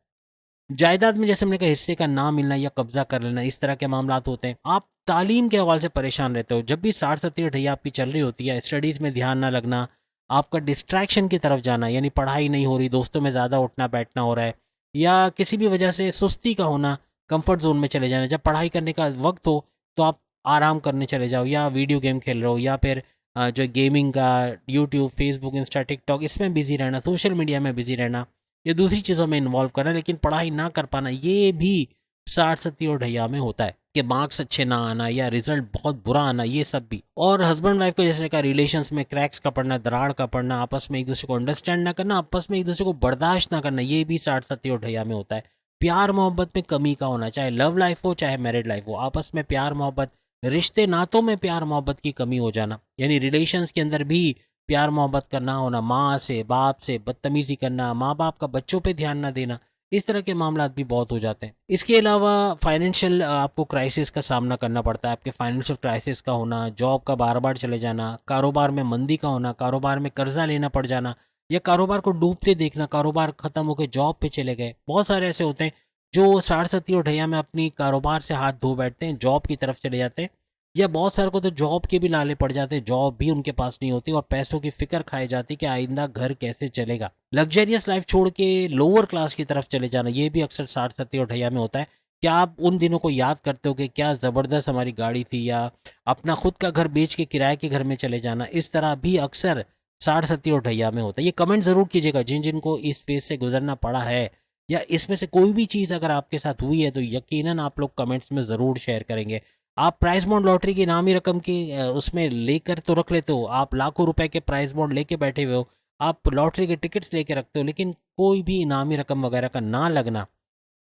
जायदाद में, जैसे हमने कहा, हिस्से का ना मिलना या कब्जा कर लेना, इस तरह के मामलात होते हैं। आप तालीम के हवाले से परेशान रहते हो, जब भी 60-70 ढैया आपकी चल रही होती है, स्टडीज़ में ध्यान ना लगना, आपका डिस्ट्रैक्शन की तरफ जाना, यानी पढ़ाई नहीं हो रही, दोस्तों में ज़्यादा उठना बैठना हो रहा है, या किसी भी वजह से सुस्ती का होना, कंफर्ट जोन में चले जाना, जब पढ़ाई करने का वक्त हो तो आप आराम करने चले जाओ, या वीडियो गेम खेल रहे हो, या फिर जो गेमिंग का, यूट्यूब, फेसबुक, इंस्टा, टिकटॉक, इसमें बिजी रहना, सोशल मीडिया में बिजी रहना, या दूसरी चीज़ों में इन्वॉल्व करना, लेकिन पढ़ाई ना कर पाना, ये भी 60-70 और ढैया में होता है। कि मार्क्स अच्छे ना आना, या रिजल्ट बहुत बुरा आना, ये सब भी। और हस्बैंड वाइफ को, जैसे का रिलेशंस में क्रैक्स का पड़ना, दरार का पड़ना, आपस में एक दूसरे को अंडरस्टैंड ना करना, आपस में एक दूसरे को बर्दाश्त ना करना, ये भी 60-70 और ढैया में होता है। प्यार मोहब्बत में कमी का होना, चाहे लव लाइफ हो चाहे मैरिड लाइफ हो, आपस में प्यार मोहब्बत, रिश्ते नातों में प्यार मोहब्बत की कमी हो जाना, यानी रिलेशंस के अंदर भी प्यार मोहब्बत का ना होना, माँ से बाप से बदतमीज़ी करना, माँ बाप का बच्चों पे ध्यान ना देना, इस तरह के मामलात भी बहुत हो जाते हैं। इसके अलावा फाइनेंशियल आपको क्राइसिस का सामना करना पड़ता है। आपके फाइनेंशियल क्राइसिस का होना, जॉब का बार-बार चले जाना, कारोबार में मंदी का होना, कारोबार में कर्ज़ा लेना पड़ जाना या कारोबार को डूबते देखना, कारोबार ख़त्म होके जॉब पे चले गए। बहुत सारे ऐसे होते हैं जो साढ़े और ढैया में अपनी कारोबार से हाथ धो बैठते हैं, जॉब की तरफ चले जाते हैं या बहुत सारे को तो जॉब के भी लाले पड़ जाते हैं, जॉब भी उनके पास नहीं होती और पैसों की फ़िक्र खाई जाती कि आइंदा घर कैसे चलेगा। लग्ज़रियस लाइफ़ छोड़ के लोअर क्लास की तरफ चले जाना, ये भी अक्सर 60-70 और ढैया में होता है। क्या आप उन दिनों को याद करते हो कि क्या ज़बरदस्त हमारी गाड़ी थी, या अपना खुद का घर बेच के किराए के घर में चले जाना, इस तरह भी अक्सर 60-70 और ढैया में होता है। ये कमेंट ज़रूर कीजिएगा जिन-जिन को इस फ़ेज़ से गुज़रना पड़ा है या इसमें से कोई भी चीज़ अगर आपके साथ हुई है तो यकीनन आप लोग कमेंट्स में ज़रूर शेयर करेंगे। आप प्राइज़ बॉन्ड लॉटरी की इनामी रकम की उसमें लेकर तो रख लेते हो, आप लाखों रुपए के प्राइज़ बॉन्ड लेके बैठे हुए हो, आप लॉटरी के टिकट्स लेके रखते हो, लेकिन कोई भी इनामी रकम वगैरह का ना लगना,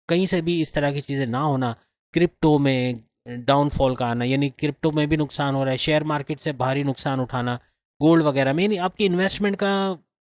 कहीं से भी इस तरह की चीज़ें ना होना, क्रिप्टो में डाउनफॉल का आना, यानी क्रिप्टो में भी नुकसान हो रहा है, शेयर मार्केट से भारी नुकसान उठाना, गोल्ड वगैरह में, यानी आपकी इन्वेस्टमेंट का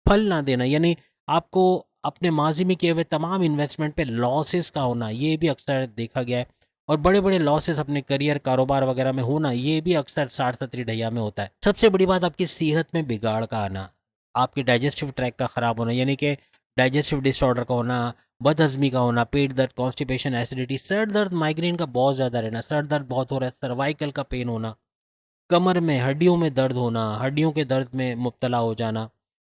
फल ना देना, यानी आपको अपने माज़ी में किए हुए तमाम इन्वेस्टमेंट पे लॉसेस का होना, ये भी अक्सर देखा गया है। और बड़े-बड़े लॉसेस अपने करियर, कारोबार वगैरह में होना, ये भी अक्सर 60-70 ढैया में होता है। सबसे बड़ी बात आपकी सेहत में बिगाड़ का आना, आपके डाइजेस्टिव ट्रैक का ख़राब होना, यानी कि डाइजेस्टिव डिसऑर्डर का होना, बदहज़मी का होना, पेट दर्द, कॉन्स्टिपेशन, एसिडिटी, सर दर्द, माइग्रेन का बहुत ज़्यादा रहना, सर दर्द बहुत हो रहा है, सर्वाइकल का पेन होना, कमर में, हड्डियों में दर्द होना, हड्डियों के दर्द में मुब्तला हो जाना,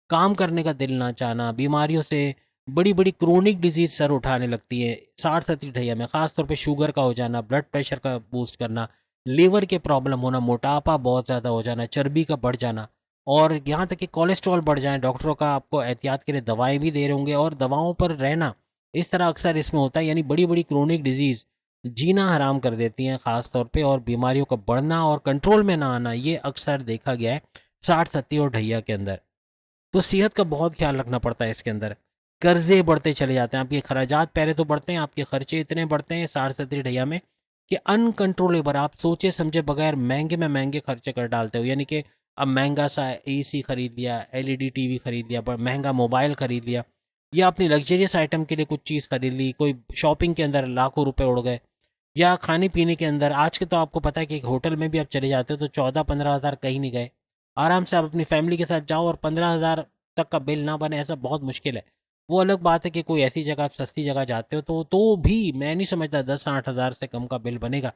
काम करने का दिल ना चाहना, बीमारियों से बड़ी-बड़ी क्रोनिक डिज़ीज़ सर उठाने लगती है 60-70 ढैया में, ख़ास तौर पे शुगर का हो जाना, ब्लड प्रेशर का बूस्ट करना, लिवर के प्रॉब्लम होना, मोटापा बहुत ज़्यादा हो जाना, चर्बी का बढ़ जाना और यहाँ तक कि कोलेस्ट्रॉल बढ़ जाए। डॉक्टरों का आपको एहतियात के लिए दवाएँ भी दे रहे होंगे और दवाओं पर रहना, इस तरह अक्सर इसमें होता है, यानी बड़ी-बड़ी क्रोनिक डिज़ीज़ जीना हराम कर देती हैं ख़ास तौर पे, और बीमारियों का बढ़ना और कंट्रोल में ना आना, ये अक्सर देखा गया है 60-70 और ढैया के अंदर। तो सेहत का बहुत ख्याल रखना पड़ता है इसके अंदर। कर्ज़े बढ़ते चले जाते हैं, आपके खर्चात पहले तो बढ़ते हैं, आपके खर्चे इतने बढ़ते हैं 60-70 ढैया में कि अनकंट्रोलेबल, आप सोचे समझे बगैर महँगे में महँगे खर्चे कर डालते हो। यानी कि अब महँगा सा एसी खरीद लिया, एलईडी टीवी खरीद लिया, ब महँगा मोबाइल खरीद लिया या अपनी लग्ज़रियस आइटम के लिए कुछ चीज़ खरीद ली, कोई शॉपिंग के अंदर लाखों रुपए उड़ गए या खाने-पीने के अंदर। आज के तो आपको पता है कि एक होटल में भी आप चले जाते हो तो 14-15 हज़ार कहीं नहीं गए। आराम से आप अपनी फैमिली के साथ जाओ और 15,000 तक का बिल ना बने, ऐसा बहुत मुश्किल है। वो अलग बात है कि कोई ऐसी जगह, आप सस्ती जगह जाते हो तो भी मैं नहीं समझता 10-8 हज़ार से कम का बिल बनेगा।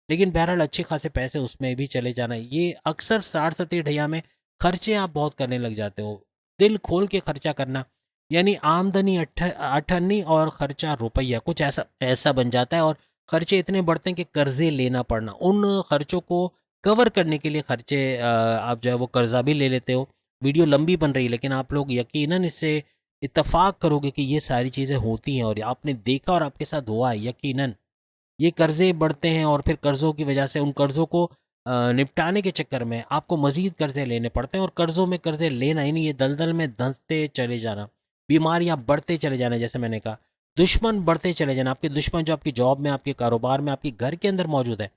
लेकिन बहरहाल अच्छे खासे पैसे उसमें भी चले जाना, ये अक्सर 60-70 ढैया में खर्चे आप बहुत करने लग जाते हो। दिल खोल के खर्चा करना, यानी आमदनी अठन्नी और खर्चा रुपया, कुछ ऐसा ऐसा बन जाता है और खर्चे इतने बढ़ते हैं कि कर्ज़े लेना पड़ना। उन खर्चों को कवर करने के लिए खर्चे आप जो है वो कर्ज़ा भी ले लेते हो। वीडियो लंबी बन रही है लेकिन आप लोग यकीनन इससे इत्तेफ़ाक करोगे कि ये सारी चीज़ें होती हैं और आपने देखा और आपके साथ हुआ है यकीनन। ये कर्ज़े बढ़ते हैं और फिर कर्ज़ों की वजह से उन कर्ज़ों को निपटाने के चक्कर में आपको मज़ीद कर्ज़े लेने पड़ते हैं और कर्ज़ों में कर्ज़े लेना ही नहीं, ये दलदल में धँसते चले जाना, बीमारियाँ बढ़ते चले जाना, जैसे मैंने कहा, दुश्मन बढ़ते चले जाना। आपके दुश्मन जो आपकी जॉब में, आपके कारोबार में, आपके घर के अंदर मौजूद है,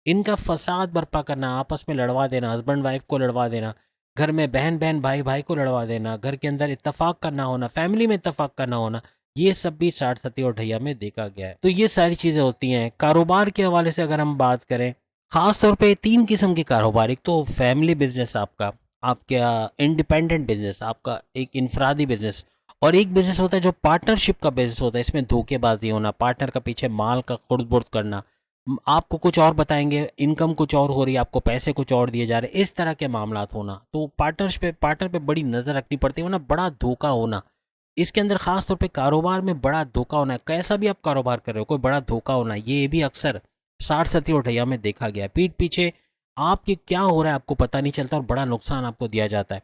इनका फ़साद बर्पा करना, आपस में लड़वा देना, हस्बैंड वाइफ को लड़वा देना, घर में बहन-बहन, भाई-भाई को लड़वा देना, घर के अंदर इत्तेफ़ाक का ना होना, फैमिली में इत्तेफ़ाक का ना होना, ये सब भी 60-70 और ढैया में देखा गया है। तो ये सारी चीज़ें होती हैं। कारोबार के हवाले से अगर हम बात करें, ख़ास तौर पे 3 किस्म के कारोबार, एक तो फैमिली बिज़नेस आपका, आपका इंडिपेंडेंट बिज़नेस, आपका एक इनफ़रादी बिज़नेस, और एक बिज़नेस होता है जो पार्टनरशिप का बिज़नेस होता है। इसमें धोखेबाज़ी होना, पार्टनर का पीछे माल का खुर्द-बुर्द करना, आपको कुछ और बताएँगे, इनकम कुछ और हो रही है, आपको पैसे कुछ और दिए जा रहे हैं, इस तरह के मामलात होना। तो पार्टनर पे बड़ी नज़र रखनी पड़ती है, वरना बड़ा धोखा होना। इसके अंदर ख़ास तौर पे कारोबार में बड़ा धोखा होना है, कैसा भी आप कारोबार कर रहे हो, कोई बड़ा धोखा होना, ये भी अक्सर 60-70 और ढैया में देखा गया है। पीठ पीछे आपके क्या हो रहा है आपको पता नहीं चलता और बड़ा नुकसान आपको दिया जाता है।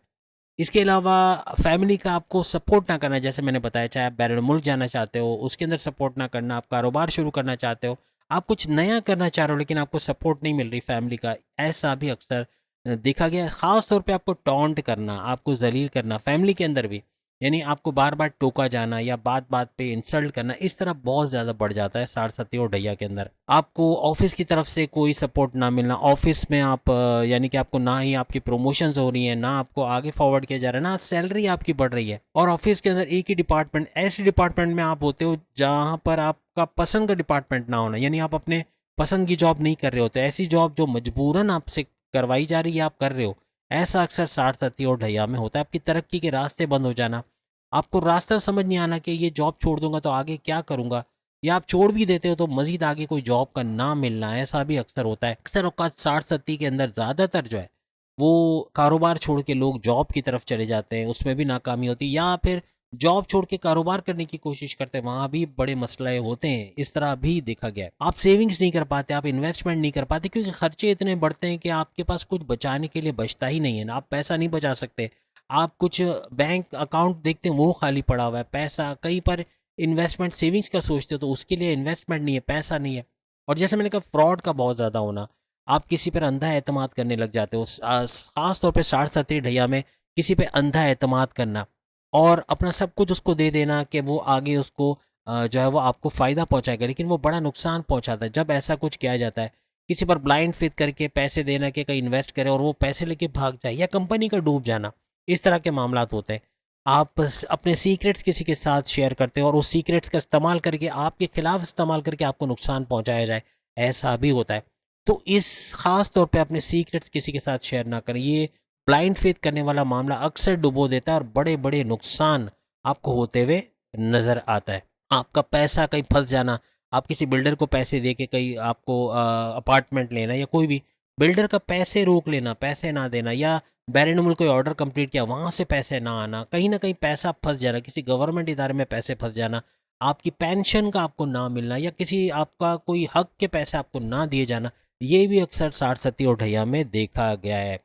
इसके अलावा फैमिली का आपको सपोर्ट ना करना, जैसे मैंने बताया, चाहे आप बैरून मुल्क जाना चाहते हो, उसके अंदर सपोर्ट ना करना, आप कारोबार शुरू करना चाहते हो, आप कुछ नया करना चाह रहे हो लेकिन आपको सपोर्ट नहीं मिल रही फैमिली का, ऐसा भी अक्सर देखा गया है। ख़ास तौर पे आपको टॉन्ट करना, आपको ज़लील करना फैमिली के अंदर भी। यानी आपको बार बार टोका जाना या बात बात पे इंसल्ट करना, इस तरह बहुत ज़्यादा बढ़ जाता है साढ़ सती और ढैया के अंदर। आपको ऑफिस की तरफ से कोई सपोर्ट ना मिलना, ऑफिस में आप यानी कि आपको ना ही आपकी प्रमोशंस हो रही हैं, ना आपको आगे फॉरवर्ड किया जा रहा है, ना सैलरी आपकी बढ़ रही है। और ऑफिस के अंदर एक ही डिपार्टमेंट, ऐसे डिपार्टमेंट में आप होते हो जहाँ पर आपका पसंद का डिपार्टमेंट ना होना, यानी आप अपने पसंद की जॉब नहीं कर रहे होते, ऐसी जॉब जो मजबूरन आपसे करवाई जा रही है आप कर रहे हो। ऐसा अक्सर साढ़ सती और ढैया में होता है। आपकी तरक्की के रास्ते बंद हो जाना, आपको रास्ता समझ नहीं आना कि ये जॉब छोड़ दूंगा तो आगे क्या करूंगा, या आप छोड़ भी देते हो तो मजीद आगे कोई जॉब का ना मिलना, ऐसा भी अक्सर होता है। अक्सर औकात साठ सत्ती के अंदर ज़्यादातर जो है वो कारोबार छोड़ के लोग जॉब की तरफ चले जाते हैं, उसमें भी नाकामी होती है, या फिर जॉब छोड़ के कारोबार करने की कोशिश करते हैं, वहाँ भी बड़े मसले होते हैं। इस तरह भी देखा गया है। आप सेविंग्स नहीं कर पाते, आप इन्वेस्टमेंट नहीं कर पाते, क्योंकि खर्चे इतने बढ़ते हैं कि आपके पास कुछ बचाने के लिए बचता ही नहीं है ना, आप पैसा नहीं बचा सकते। आप कुछ बैंक अकाउंट देखते हैं वो खाली पड़ा हुआ है, पैसा कहीं पर इन्वेस्टमेंट सेविंग्स का सोचते हो तो उसके लिए इन्वेस्टमेंट नहीं है, पैसा नहीं है। और जैसे मैंने कहा फ्रॉड का बहुत ज़्यादा होना, आप किसी पर अंधा एतमाद करने लग जाते हो, ख़ास तौर पे साठ सत्ती ढैया में किसी पे अंधा एतमाद करना और अपना सब कुछ उसको दे देना कि वो आगे उसको जो है वो आपको फ़ायदा पहुंचाएगा, लेकिन वो बड़ा नुकसान पहुंचाता है जब ऐसा कुछ किया जाता है। किसी पर ब्लाइंड फेथ करके पैसे देना कि कहीं इन्वेस्ट करे और वो पैसे लेके भाग जाए, या कंपनी का डूब जाना, इस तरह के मामला होते हैं। आप अपने सीक्रेट्स किसी के साथ शेयर करते हो और उस सीक्रेट्स का इस्तेमाल करके आपके खिलाफ इस्तेमाल करके आपको नुकसान पहुंचाया जाए, ऐसा भी होता है। तो इस खास तौर पे अपने सीक्रेट्स किसी के साथ शेयर ना करें। ये ब्लाइंड फेथ करने वाला मामला अक्सर डुबो देता है और बड़े बड़े नुकसान आपको होते हुए नज़र आता है। आपका पैसा कहीं फंस जाना, आप किसी बिल्डर को पैसे दे के कहीं आपको अपार्टमेंट लेना, या कोई भी बिल्डर का पैसे रोक लेना, पैसे ना देना, या बैरिनमुल कोई ऑर्डर कंप्लीट किया वहाँ से पैसे ना आना, कहीं ना कहीं पैसा फंस जाना, किसी गवर्नमेंट इदारे में पैसे फंस जाना, आपकी पेंशन का आपको ना मिलना, या किसी आपका कोई हक के पैसे आपको ना दिए जाना, ये भी अक्सर साठ सत्ती और ढैया में देखा गया है।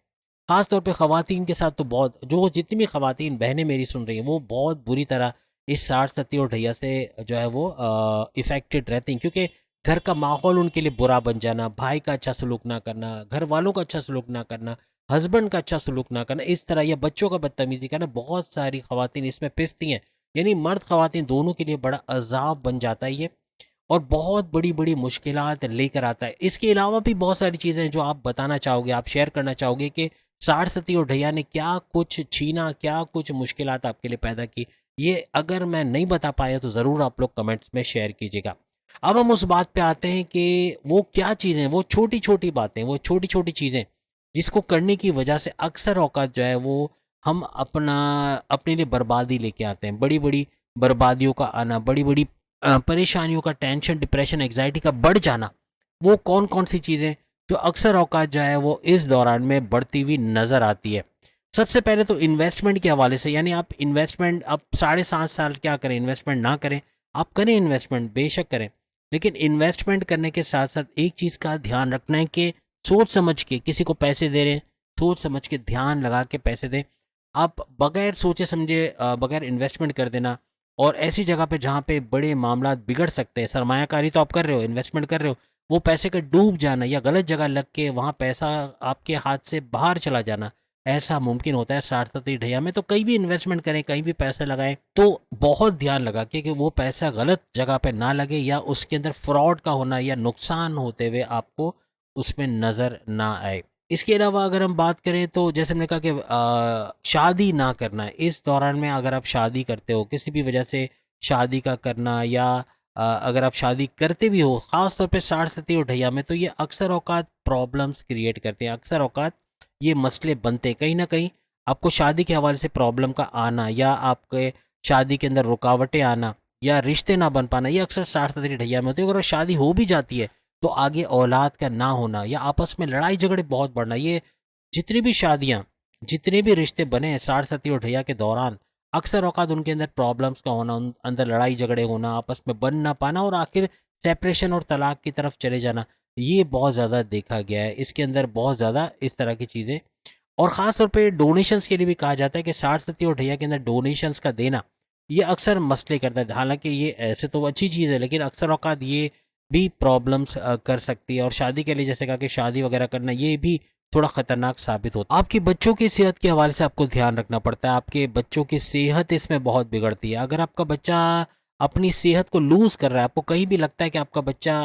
ख़ास तौर पे ख़वातीन के साथ तो बहुत, जो जितनी भी ख़वातीन बहनें मेरी सुन रही हैं वो बहुत बुरी तरह इस साठ सत्ती और ढैया से जो है वो इफ़ेक्टेड रहती हैं, क्योंकि घर का माहौल उनके लिए बुरा बन जाना, भाई का अच्छा सलूक ना करना, घर वालों का अच्छा सलूक ना करना, हस्बैंड का अच्छा सलूक ना करना, इस तरह, या बच्चों का बदतमीज़ी करना, बहुत सारी ख़वातीन इसमें पिसती हैं। यानी मर्द ख़वातीन दोनों के लिए बड़ा अज़ाब बन जाता है ये, और बहुत बड़ी बड़ी मुश्किलात लेकर आता है। इसके अलावा भी बहुत सारी चीज़ें हैं जो आप बताना चाहोगे, आप शेयर करना चाहोगे कि साठ सती और ढैया ने क्या कुछ छीना, क्या कुछ मुश्किलात आपके लिए पैदा की। ये अगर मैं नहीं बता पाया तो ज़रूर आप लोग कमेंट्स में शेयर कीजिएगा। अब हम उस बात पे आते हैं कि वो क्या चीज़ें, वो छोटी छोटी बातें, वो छोटी छोटी चीज़ें जिसको करने की वजह से अक्सर औकात जो है वो हम अपने लिए बर्बादी लेके आते हैं। बड़ी बड़ी बर्बादियों का आना, बड़ी बड़ी परेशानियों का, टेंशन, डिप्रेशन, एग्जाइटी का बढ़ जाना, वो कौन कौन सी चीज़ें जो अक्सर औकात जो है वो इस दौरान में बढ़ती हुई नज़र आती है। सबसे पहले तो इन्वेस्टमेंट के हवाले से, यानी आप इन्वेस्टमेंट अब 7.5 साल क्या करें, इन्वेस्टमेंट ना करें, आप करें इन्वेस्टमेंट, बेशक करें, लेकिन इन्वेस्टमेंट करने के साथ साथ एक चीज़ का ध्यान रखना है कि सोच समझ के किसी को पैसे दे रहे हैं, सोच समझ के ध्यान लगा के पैसे दें। आप बगैर सोचे समझे बगैर इन्वेस्टमेंट कर देना, और ऐसी जगह पे जहाँ पे बड़े मामला बिगड़ सकते हैं, सरमायाकारी तो आप कर रहे हो, इन्वेस्टमेंट कर रहे हो, वो पैसे का डूब जाना या गलत जगह लग के वहाँ पैसा आपके हाथ से बाहर चला जाना, ऐसा मुमकिन होता है साठ सत्ती ढैया में। तो कहीं भी इन्वेस्टमेंट करें, कहीं भी पैसे लगाएं तो बहुत ध्यान लगा के कि वो पैसा गलत जगह पे ना लगे, या उसके अंदर फ्रॉड का होना या नुकसान होते हुए आपको उसमें नज़र ना आए। इसके अलावा अगर हम बात करें तो जैसे मैंने कहा कि शादी ना करना, इस दौरान में अगर आप शादी करते हो किसी भी वजह से, शादी का करना, या अगर आप शादी करते भी हो, ख़ास तौर पे साठ सत्ती और ढैया में, तो ये अक्सर औकात प्रॉब्लम्स क्रिएट करते हैं, अक्सर औकात ये मसले बनते हैं। कहीं ना कहीं आपको शादी के हवाले से प्रॉब्लम का आना, या आपके शादी के अंदर रुकावटें आना, या रिश्ते ना बन पाना, ये अक्सर साठ सत्ती ढैया में होती है। अगर शादी हो भी जाती है तो आगे औलाद का ना होना, या आपस में लड़ाई झगड़े बहुत बढ़ना, ये जितनी भी शादियाँ, जितने भी रिश्ते बने हैं साठ सत्ती और ढैया के दौरान, अक्सर औकात उनके अंदर प्रॉब्लम्स का होना, उन अंदर लड़ाई झगड़े होना, आपस में बन ना पाना, और आखिर सेपरेशन और तलाक की तरफ चले जाना, ये बहुत ज़्यादा देखा गया है। इसके अंदर बहुत ज़्यादा इस तरह की चीज़ें, और ख़ास तौर पे डोनेशंस के लिए भी कहा जाता है कि साठ सत्ती और ढैया के अंदर डोनेशंस का देना, ये अक्सर मसले करता है। हालांकि ये ऐसे तो अच्छी चीज़ है, लेकिन अक्सर औकात ये भी प्रॉब्लम्स कर सकती है। और शादी के लिए जैसे कहा कि शादी वगैरह करना, ये भी थोड़ा खतरनाक साबित होता है। आपके बच्चों की सेहत के हवाले से आपको ध्यान रखना पड़ता है। आपके बच्चों की सेहत इसमें बहुत बिगड़ती है। अगर आपका बच्चा अपनी सेहत को लूज कर रहा है, आपको कहीं भी लगता है कि आपका बच्चा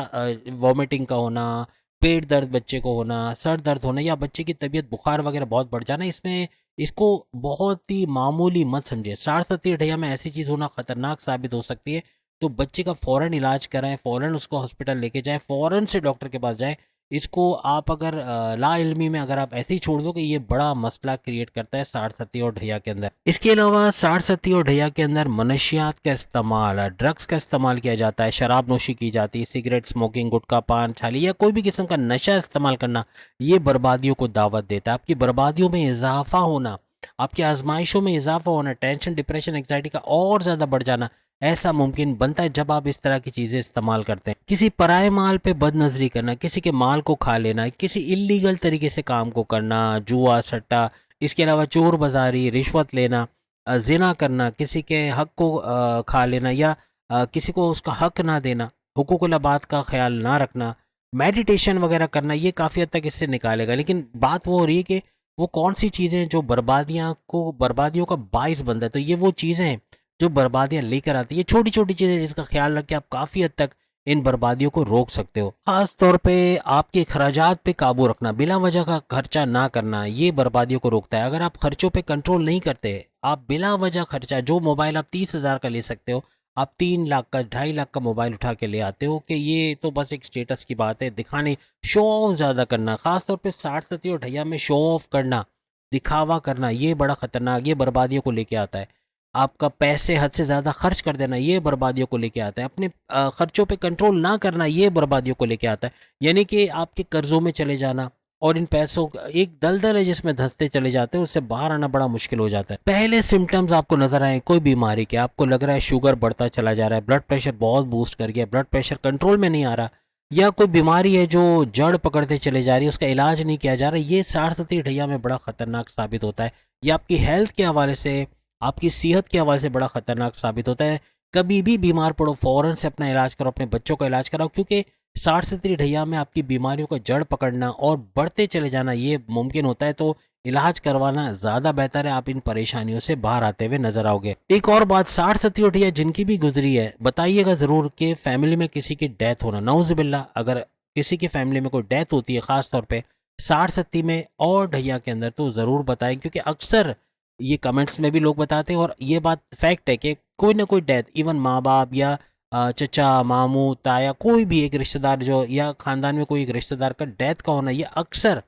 वॉमिटिंग का होना, पेट दर्द बच्चे को होना, सर दर्द होना, या बच्चे की तबीयत बुखार वगैरह बहुत बढ़ जाना, इसमें इसको बहुत ही मामूली मत समझे। 60-70 ढैया में ऐसी चीज़ होना खतरनाक साबित हो सकती है। तो बच्चे का फ़ौरन इलाज कराएं, फ़ौरन उसको हॉस्पिटल लेके जाएं, फ़ौरन से डॉक्टर के पास जाएं। इसको आप अगर लाइल्मी में अगर आप ऐसे ही छोड़ दो कि ये बड़ा मसला क्रिएट करता है 60-70 और ढैया के अंदर। इसके अलावा 60-70 और ढैया के अंदर मनशियात का इस्तेमाल, ड्रग्स का इस्तेमाल किया जाता है, शराब नोशी की जाती है, सिगरेट स्मोकिंग, गुटखा पान छाली या कोई भी किस्म का नशा इस्तेमाल करना, ये बर्बादियों को दावत देता है। आपकी बर्बादियों में इजाफा होना, आपकी आजमाइशों में इजाफा होना, टेंशन, डिप्रेशन, एंग्जाइटी का और ज़्यादा बढ़ जाना ऐसा मुमकिन बनता है जब आप इस तरह की चीज़ें इस्तेमाल करते हैं। किसी पराए माल पे बदनजरी करना, किसी के माल को खा लेना, किसी इलीगल तरीके से काम को करना, जुआ सट्टा, इसके अलावा चोर बाजारी, रिश्वत लेना, जिना करना, किसी के हक को खा लेना, या किसी को उसका हक ना देना, हुकूकुल अबाद का ख्याल ना रखना, मेडिटेशन वगैरह करना, ये काफ़ी हद तक इससे निकालेगा। लेकिन बात वो हो रही है कि वो कौन सी चीज़ें जो बर्बादियों का बाइस बनता है। तो ये वो चीज़ें हैं जो बर्बादियां लेकर आती है, छोटी छोटी चीज़ें जिसका ख्याल रख के आप काफ़ी हद तक इन बर्बादियों को रोक सकते हो। खास तौर पे आपके खर्चात पे काबू रखना, बिला वजह का खर्चा ना करना, ये बर्बादियों को रोकता है। अगर आप खर्चों पे कंट्रोल नहीं करते, आप बिला वजह खर्चा, जो मोबाइल आप 30,000 का ले सकते हो, आप 3 लाख का, 2.5 लाख का मोबाइल उठा के ले आते हो कि ये तो बस एक स्टेटस की बात है, दिखाने, शो ऑफ ज़्यादा करना। खासतौर पे 60-70 और ढैया में शो ऑफ करना, दिखावा करना, ये बड़ा खतरनाक, ये बर्बादियों को लेके आता है। आपका पैसे हद से ज़्यादा खर्च कर देना, ये बर्बादियों को लेके आता है। अपने खर्चों पे कंट्रोल ना करना, ये बर्बादियों को लेके आता है। यानी कि आपके कर्जों में चले जाना, और इन पैसों का एक दलदल है जिसमें धंसते चले जाते हैं, उससे बाहर आना बड़ा मुश्किल हो जाता है। पहले सिम्टम्स आपको नजर आए कोई बीमारी के, आपको लग रहा है शुगर बढ़ता चला जा रहा है, ब्लड प्रेशर बहुत बूस्ट कर गया, ब्लड प्रेशर कंट्रोल में नहीं आ रहा, या कोई बीमारी है जो जड़ पकड़ते चले जा रही है, उसका इलाज नहीं किया जा रहा, ये 60-70 ढैया में बड़ा खतरनाक साबित होता है। ये आपकी हेल्थ के हवाले से, आपकी सेहत के हवाले से बड़ा खतरनाक साबित होता है। कभी भी बीमार पड़ो, फ़ौरन से अपना इलाज करो, अपने बच्चों का इलाज कराओ, क्योंकि 60-70 ढैया में आपकी बीमारियों का जड़ पकड़ना और बढ़ते चले जाना ये मुमकिन होता है। तो इलाज करवाना ज़्यादा बेहतर है, आप इन परेशानियों से बाहर आते हुए नजर आओगे। एक और बात, 60-70 ढैया जिनकी भी गुजरी है, बताइएगा ज़रूर कि फैमिली में किसी की डेथ होना, नाउज़ुबिल्लाह, अगर किसी की फैमिली में कोई डेथ होती है ख़ास तौर पे 60-70 में और ढैया के अंदर, तो ज़रूर बताएं, क्योंकि अक्सर ये कमेंट्स में भी लोग बताते हैं और ये बात फैक्ट है कि कोई ना कोई डेथ, इवन माँ बाप या चचा, मामू, ताया, कोई भी एक रिश्तेदार जो, या ख़ानदान में कोई एक रिश्तेदार का डेथ का होना, ये अक्सर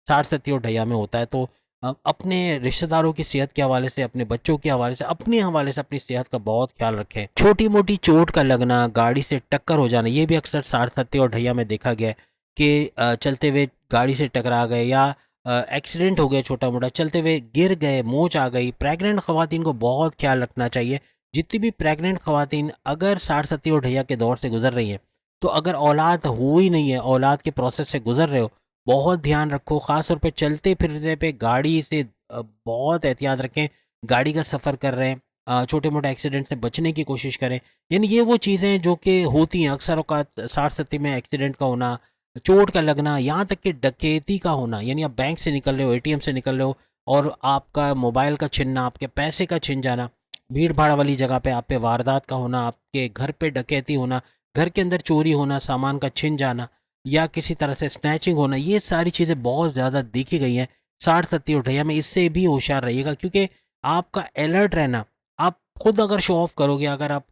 60-70 और ढैया में होता है। तो अपने रिश्तेदारों की सेहत के हवाले से, अपने बच्चों के हवाले से, अपने हवाले से अपनी सेहत का बहुत ख्याल रखें। छोटी मोटी चोट का लगना, गाड़ी से टक्कर हो जाना, ये भी अक्सर 60-70 और ढैया में देखा गया है कि चलते हुए गाड़ी से टकरा गए, या एक्सीडेंट हो गया छोटा मोटा, चलते हुए गिर गए, मोच आ गई। प्रेग्नेंट ख़वातीन को बहुत ख्याल रखना चाहिए। जितनी भी प्रेग्नेंट ख़वातीन अगर 60-70 और ढैया के दौर से गुजर रही हैं, तो अगर औलाद हुई नहीं है, औलाद के प्रोसेस से गुजर रहे हो, बहुत ध्यान रखो। ख़ास तौर पे चलते फिरने पे गाड़ी से बहुत एहतियात रखें। गाड़ी का सफ़र कर रहे हैं, छोटे मोटे एक्सीडेंट से बचने की कोशिश करें। यानी ये वो चीज़ें जो कि होती हैं अक्सर औक़ात 60-70 में, एक्सीडेंट का होना, चोट का लगना, यहाँ तक कि डकैती का होना। यानी आप बैंक से निकल रहे हो, एटीएम से निकल रहे हो, और आपका मोबाइल का छिनना, आपके पैसे का छिन जाना, भीड़ भाड़ वाली जगह पे आप पे वारदात का होना, आपके घर पे डकैती होना, घर के अंदर चोरी होना, सामान का छिन जाना, या किसी तरह से स्नैचिंग होना, ये सारी चीज़ें बहुत ज़्यादा देखी गई हैं 60-70 और ढैया में। इससे भी होशियार रहिएगा, क्योंकि आपका अलर्ट रहना, आप खुद अगर शो ऑफ करोगे, अगर आप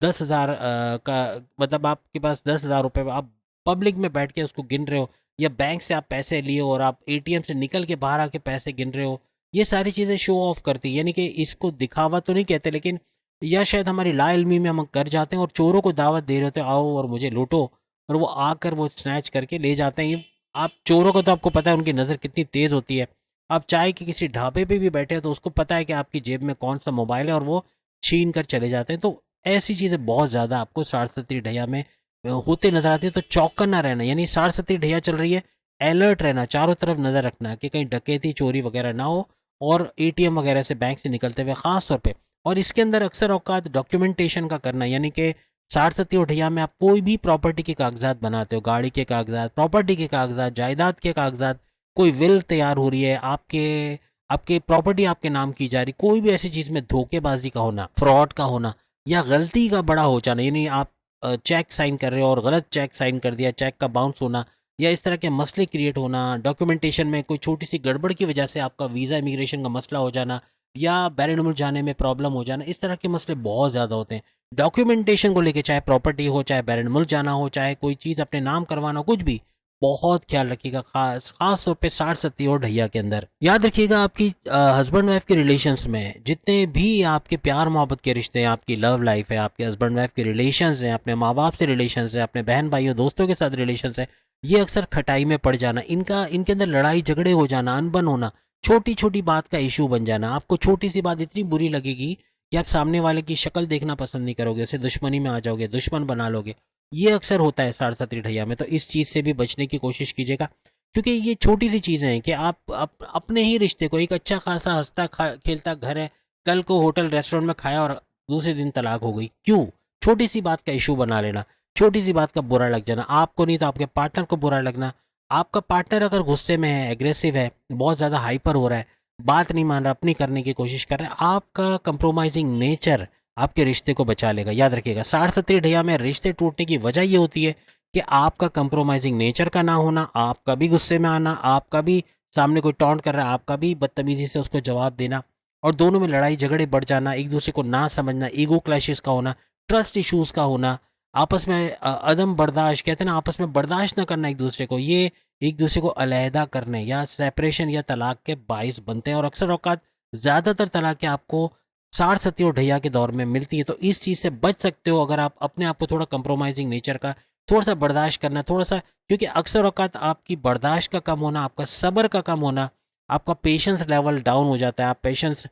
10,000 का, मतलब आपके पास 10,000 रुपये, आप पब्लिक में बैठ के उसको गिन रहे हो, या बैंक से आप पैसे लिए और आप एटीएम से निकल के बाहर आके पैसे गिन रहे हो, ये सारी चीज़ें शो ऑफ करती है। यानी कि इसको दिखावा तो नहीं कहते, लेकिन या शायद हमारी लाइल्मी में हम कर जाते हैं और चोरों को दावत दे रहे होते हैं, आओ और मुझे लूटो, और वो आकर वो स्नैच करके ले जाते हैं। ये आप चोरों को, तो आपको पता है उनकी नज़र कितनी तेज़ होती है। आप चाहे कि किसी ढाबे पे भी बैठे हो, तो उसको पता है कि आपकी जेब में कौन सा मोबाइल है, और वो छीन कर चले जाते हैं। तो ऐसी चीज़ें बहुत ज़्यादा आपको 60-70 ढैया में होते नजर आते हैं। तो चौकन्ना रहना, यानी 60-70 ढैया चल रही है, अलर्ट रहना, चारों तरफ नज़र रखना कि कहीं डकैती, चोरी वगैरह ना हो, और एटीएम वगैरह से, बैंक से निकलते हुए ख़ास तौर पे। और इसके अंदर अक्सर औकात डॉक्यूमेंटेशन का करना, यानी कि 60-70 ढैया में आप कोई भी प्रॉपर्टी के कागजात बनाते हो, गाड़ी के कागजात, प्रॉपर्टी के कागजात, जायदाद के कागजात, कोई विल तैयार हो रही है, आपके आपके प्रॉपर्टी आपके नाम की जा रही, कोई भी ऐसी चीज़ में धोखेबाजी का होना, फ्रॉड का होना या गलती का बड़ा हो जाना, यानी आप चेक साइन कर रहे हो और गलत चेक साइन कर दिया, चेक का बाउंस होना या इस तरह के मसले क्रिएट होना, डॉक्यूमेंटेशन में कोई छोटी सी गड़बड़ की वजह से आपका वीज़ा इमिग्रेशन का मसला हो जाना या बैरन मुल्क जाने में प्रॉब्लम हो जाना, इस तरह के मसले बहुत ज़्यादा होते हैं डॉक्यूमेंटेशन को लेके, चाहे प्रॉपर्टी हो, चाहे बैरन मुल्क जाना हो, चाहे कोई चीज़ अपने नाम करवाना हो, कुछ भी बहुत ख्याल रखिएगा, खास खास तौर पे 60 और ढैया के अंदर। याद रखिएगा आपकी हस्बैंड वाइफ के रिलेशंस में जितने भी आपके प्यार मोहब्बत के रिश्ते हैं, आपकी लव लाइफ है, आपके हस्बैंड वाइफ के रिलेशंस हैं, अपने माँ बाप से रिलेशंस हैं, अपने बहन भाइयों दोस्तों के साथ रिलेशंस हैं, ये अक्सर खटाई में पड़ जाना, इनके अंदर लड़ाई झगड़े हो जाना, अनबन होना, छोटी छोटी बात का इशू बन जाना, आपको छोटी सी बात इतनी बुरी लगेगी कि आप सामने वाले की शक्ल देखना पसंद नहीं करोगे, उसे दुश्मनी में आ जाओगे, दुश्मन बना लोगे। ये अक्सर होता है 67 ढैया में, तो इस चीज़ से भी बचने की कोशिश कीजिएगा, क्योंकि ये छोटी सी चीज़ें हैं कि आप अपने ही रिश्ते को, एक अच्छा खासा हंसता खेलता घर है, कल को होटल रेस्टोरेंट में खाया और दूसरे दिन तलाक हो गई, क्यों? छोटी सी बात का इशू बना लेना, छोटी सी बात का बुरा लग जाना, आपको नहीं तो आपके पार्टनर को बुरा लगना। आपका पार्टनर अगर गुस्से में है, एग्रेसिव है, बहुत ज़्यादा हाइपर हो रहा है, बात नहीं मान रहा, अपनी करने की कोशिश कर रहा है, आपका कंप्रोमाइजिंग नेचर आपके रिश्ते को बचा लेगा। याद रखिएगा 60 ढैया में रिश्ते टूटने की वजह ये होती है कि आपका कंप्रोमाइजिंग नेचर का ना होना, आपका भी गुस्से में आना, आपका भी सामने कोई टॉन्ट कर रहा है, आपका भी बदतमीजी से उसको जवाब देना और दोनों में लड़ाई झगड़े बढ़ जाना, एक दूसरे को ना समझना, ईगो क्लैशेस का होना, ट्रस्ट इश्यूज का होना, आपस में अदम बर्दाश्त, कहते हैं ना, आपस में बर्दाश्त ना करना एक दूसरे को, ये एक दूसरे को अलहदा करने या सेपरेशन या तलाक के बाइस बनते हैं और अक्सर औकात ज़्यादातर तलाक़ें आपको 60 और ढैया के दौर में मिलती है। तो इस चीज़ से बच सकते हो अगर आप अपने आप को थोड़ा कंप्रोमाइजिंग नेचर का, थोड़ा सा बर्दाश्त करना, थोड़ा सा, क्योंकि अक्सर औकात आपकी बर्दाश्त का कम होना, आपका सब्र का कम होना, आपका पेशेंस लेवल डाउन हो जाता है, आप पेशेंस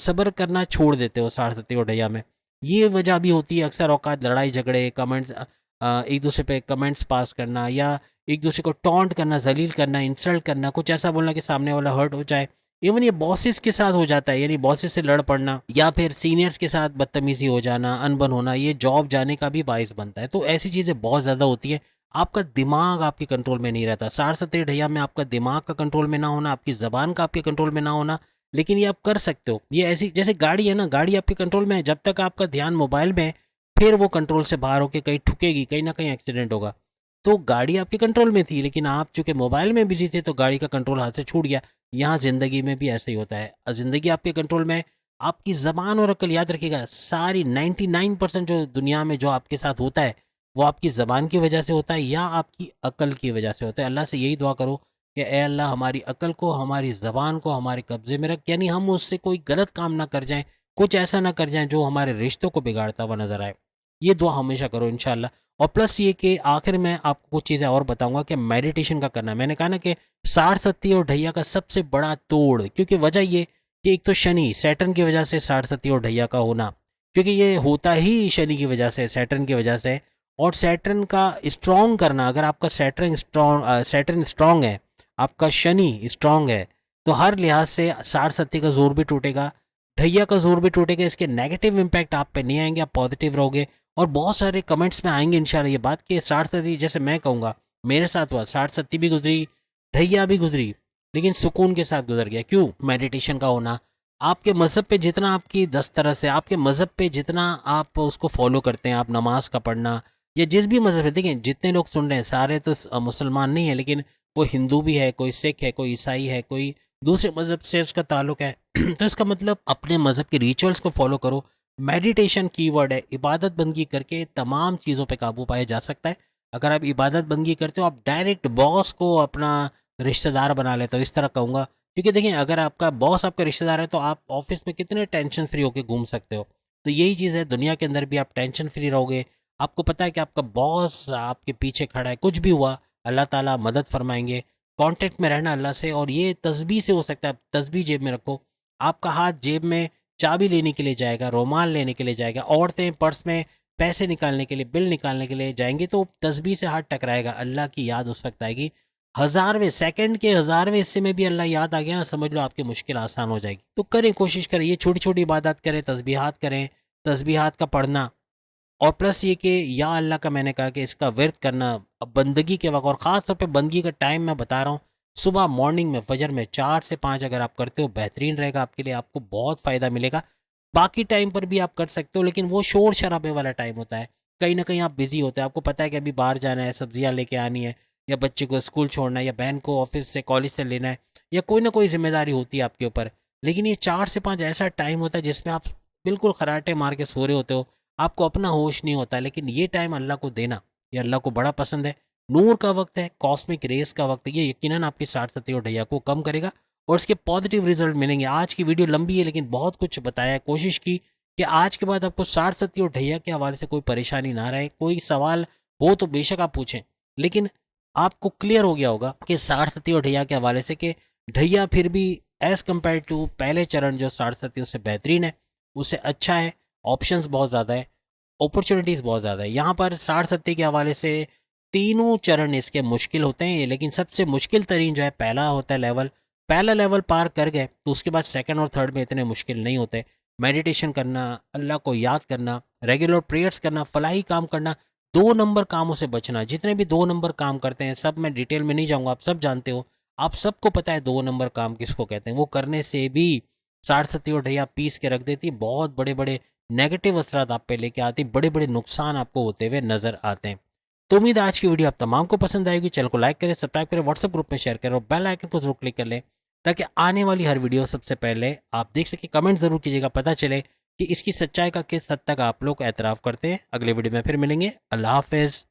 सब्र करना छोड़ देते हो 60 और ढैया में। ये वजह भी होती है अक्सर औकात लड़ाई झगड़े, कमेंट्स, एक दूसरे पे कमेंट्स पास करना या एक दूसरे को टॉन्ट करना, जलील करना, इंसल्ट करना, कुछ ऐसा बोलना कि सामने वाला हर्ट हो जाए। इवन ये बॉसेस के साथ हो जाता है, यानी बॉसेस से लड़ पड़ना या फिर सीनियर्स के साथ बदतमीजी हो जाना, अनबन होना, ये जॉब जाने का भी बायस बनता है। तो ऐसी चीज़ें बहुत ज़्यादा होती है, आपका दिमाग आपके कंट्रोल में नहीं रहता। 60 ढैया में आपका दिमाग का कंट्रोल में ना होना, आपकी ज़बान का आपके कंट्रोल में ना होना, लेकिन ये आप कर सकते हो। ये ऐसी जैसे गाड़ी है ना, गाड़ी आपके कंट्रोल में है, जब तक आपका ध्यान मोबाइल में है, फिर वो कंट्रोल से बाहर होकर कहीं ठुकेगी, कहीं ना कहीं एक्सीडेंट होगा। तो गाड़ी आपके कंट्रोल में थी, लेकिन आप चूंकि मोबाइल में बिजी थे तो गाड़ी का कंट्रोल हाथ से छूट गया। यहाँ ज़िंदगी में भी ऐसे ही होता है, ज़िंदगी आपके कंट्रोल में है, आपकी ज़बान और अक्ल, याद रखिएगा, सारी 99% जो दुनिया में जो आपके साथ होता है वो आपकी ज़बान की वजह से होता है या आपकी अक्ल की वजह से होता है। अल्लाह से यही दुआ करो कि ए अल्लाह, हमारी अक्ल को, हमारी ज़बान को हमारे कब्ज़े में रख, यानी हम उससे कोई गलत काम ना कर जाएं, कुछ ऐसा ना कर जाएं जो हमारे रिश्तों को बिगाड़ता हुआ नज़र आए। ये दुआ हमेशा करो इंशाल्लाह। और प्लस ये कि आखिर में आपको कुछ चीज़ें और बताऊंगा कि मेडिटेशन का करना, मैंने कहा ना कि 60 और ढैया का सबसे बड़ा तोड़, क्योंकि वजह ये कि एक तो शनि, सैटर्न की वजह से 60 और ढैया का होना, क्योंकि ये होता ही शनि की वजह से, सैटर्न की वजह से। और सैटर्न का स्ट्रॉन्ग करना, अगर आपका सैटर्न स्ट्रॉन्ग है, आपका शनि स्ट्रॉन्ग है, तो हर लिहाज से 60 का जोर भी टूटेगा, ढैया का जोर भी टूटेगा। इसके नेगेटिव इम्पैक्ट आप पे नहीं आएंगे, आप पॉजिटिव रहोगे। और बहुत सारे कमेंट्स में आएंगे इंशाल्लाह ये बात कि 60 जैसे मैं कहूँगा मेरे साथ हुआ, 60 भी गुजरी, ढैया भी गुजरी, लेकिन सुकून के साथ गुजर गया। क्यों? मेडिटेशन का होना, आपके मज़हब पे जितना आपकी दस्तरस है, आपके मज़हब पे जितना आप उसको फॉलो करते हैं, आप नमाज का पढ़ना या जिस भी मज़हब है, देखें जितने लोग सुन रहे हैं सारे तो मुसलमान नहीं है, लेकिन कोई हिंदू भी है, कोई सिख है, कोई ईसाई है, कोई दूसरे मज़हब से उसका ताल्लुक है तो इसका मतलब अपने मज़हब के रिचुअल्स को फॉलो करो। मेडिटेशन कीवर्ड है, इबादत बंदगी करके तमाम चीज़ों पे काबू पाया जा सकता है। अगर आप इबादत बंदगी करते हो, आप डायरेक्ट बॉस को अपना रिश्तेदार बना लेते हो, इस तरह कहूँगा। क्योंकि देखिए, अगर आपका बॉस आपका रिश्तेदार है तो आप ऑफिस में कितने टेंशन फ्री होकर घूम सकते हो। तो यही चीज़ है, दुनिया के अंदर भी आप टेंशन फ्री रहोगे। आपको पता है कि आपका बॉस आपके पीछे खड़ा है, कुछ भी हुआ अल्लाह ताला मदद फरमाएंगे। कांटेक्ट में रहना अल्लाह से, और ये तस्बीह से हो सकता है। तस्बीह जेब में रखो, आपका हाथ जेब में चाबी लेने के लिए जाएगा, रुमाल लेने के लिए जाएगा, औरतें पर्स में पैसे निकालने के लिए, बिल निकालने के लिए जाएंगे, तो तस्बीह से हाथ टकराएगा, अल्लाह की याद उस वक्त आएगी। हज़ारवें सेकंड के हज़ारवें हिस्से में भी अल्लाह याद आ गया ना, समझ लो आपकी मुश्किल आसान हो जाएगी। तो करें, कोशिश करें, ये छोटी छोटी इबादत करें, तस्बीहात करें, तस्बीहात का पढ़ना। और प्लस ये कि या अल्लाह का, मैंने कहा कि इसका विर्द करना बंदगी के वक्त, और ख़ास तौर पे बंदगी का टाइम मैं बता रहा हूँ सुबह मॉर्निंग में फजर में 4 से 5 अगर आप करते हो बेहतरीन रहेगा आपके लिए, आपको बहुत फ़ायदा मिलेगा। बाकी टाइम पर भी आप कर सकते हो, लेकिन वो शोर-शराबे वाला टाइम होता है। कहीं न कहीं आप बिज़ी होते हैं, आपको पता है कि अभी बाहर जाना है, सब्जियाँ लेके आनी है, या बच्चे को स्कूल छोड़ना है, या बहन को ऑफ़िस से कॉलेज से लेना है, या कोई ना कोई ज़िम्मेदारी होती है आपके ऊपर। लेकिन ये 4 से 5 ऐसा टाइम होता है जिसमें आप बिल्कुल खर्राटे मार के सो रहे होते हो, आपको अपना होश नहीं होता। लेकिन ये टाइम अल्लाह को देना, ये अल्लाह को बड़ा पसंद है। नूर का वक़्त है, कॉस्मिक रेज़ का वक़्त है, ये यकीनन आपकी साठ सत्ती और ढैया को कम करेगा और इसके पॉजिटिव रिज़ल्ट मिलेंगे। आज की वीडियो लंबी है लेकिन बहुत कुछ बताया है, कोशिश की कि आज के बाद आपको साठ सत्ती और ढैया के हवाले से कोई परेशानी ना रहे। कोई सवाल हो तो बेशक आप पूछें, लेकिन आपको क्लियर हो गया होगा कि साठ सत्ती और ढैया के हवाले से कि ढैया फिर भी एज़ कम्पेयर टू पहले चरण जो साठ सत्ती उससे बेहतरीन है, उससे अच्छा है, ऑप्शंस बहुत ज़्यादा है, अपॉर्चुनिटीज़ बहुत ज़्यादा है। यहाँ पर साठ सत्ती के हवाले से तीनों चरण इसके मुश्किल होते हैं, लेकिन सबसे मुश्किल तरीन जो है पहला होता है लेवल। पहला लेवल पार कर गए तो उसके बाद सेकंड और थर्ड में इतने मुश्किल नहीं होते। मेडिटेशन करना, अल्लाह को याद करना, रेगुलर प्रेयर्स करना, फलाही काम करना, 2 नंबर कामों से बचना। जितने भी 2 नंबर काम करते हैं सब मैं डिटेल में नहीं जाऊँगा, आप सब जानते हो। आप सबको पता है 2 नंबर काम किसको कहते हैं। वो करने से भी साठ सत्ती और ढैया पीस के रख देती, बहुत बड़े-बड़े नेगेटिव असरात आप पे लेके आती, बड़े-बड़े नुकसान आपको होते हुए नज़र आते हैं। तो उम्मीद है आज की वीडियो आप तमाम को पसंद आएगी। चैनल को लाइक करें, सब्सक्राइब करें, व्हाट्सएप ग्रुप में शेयर करें और बेल आइकन को जरूर क्लिक कर लें ताकि आने वाली हर वीडियो सबसे पहले आप देख सकें। कमेंट जरूर कीजिएगा, पता चले कि इसकी सच्चाई का किस हद तक आप लोग एतराफ़ करते हैं। अगले वीडियो में फिर मिलेंगे। अल्लाह हाफिज़।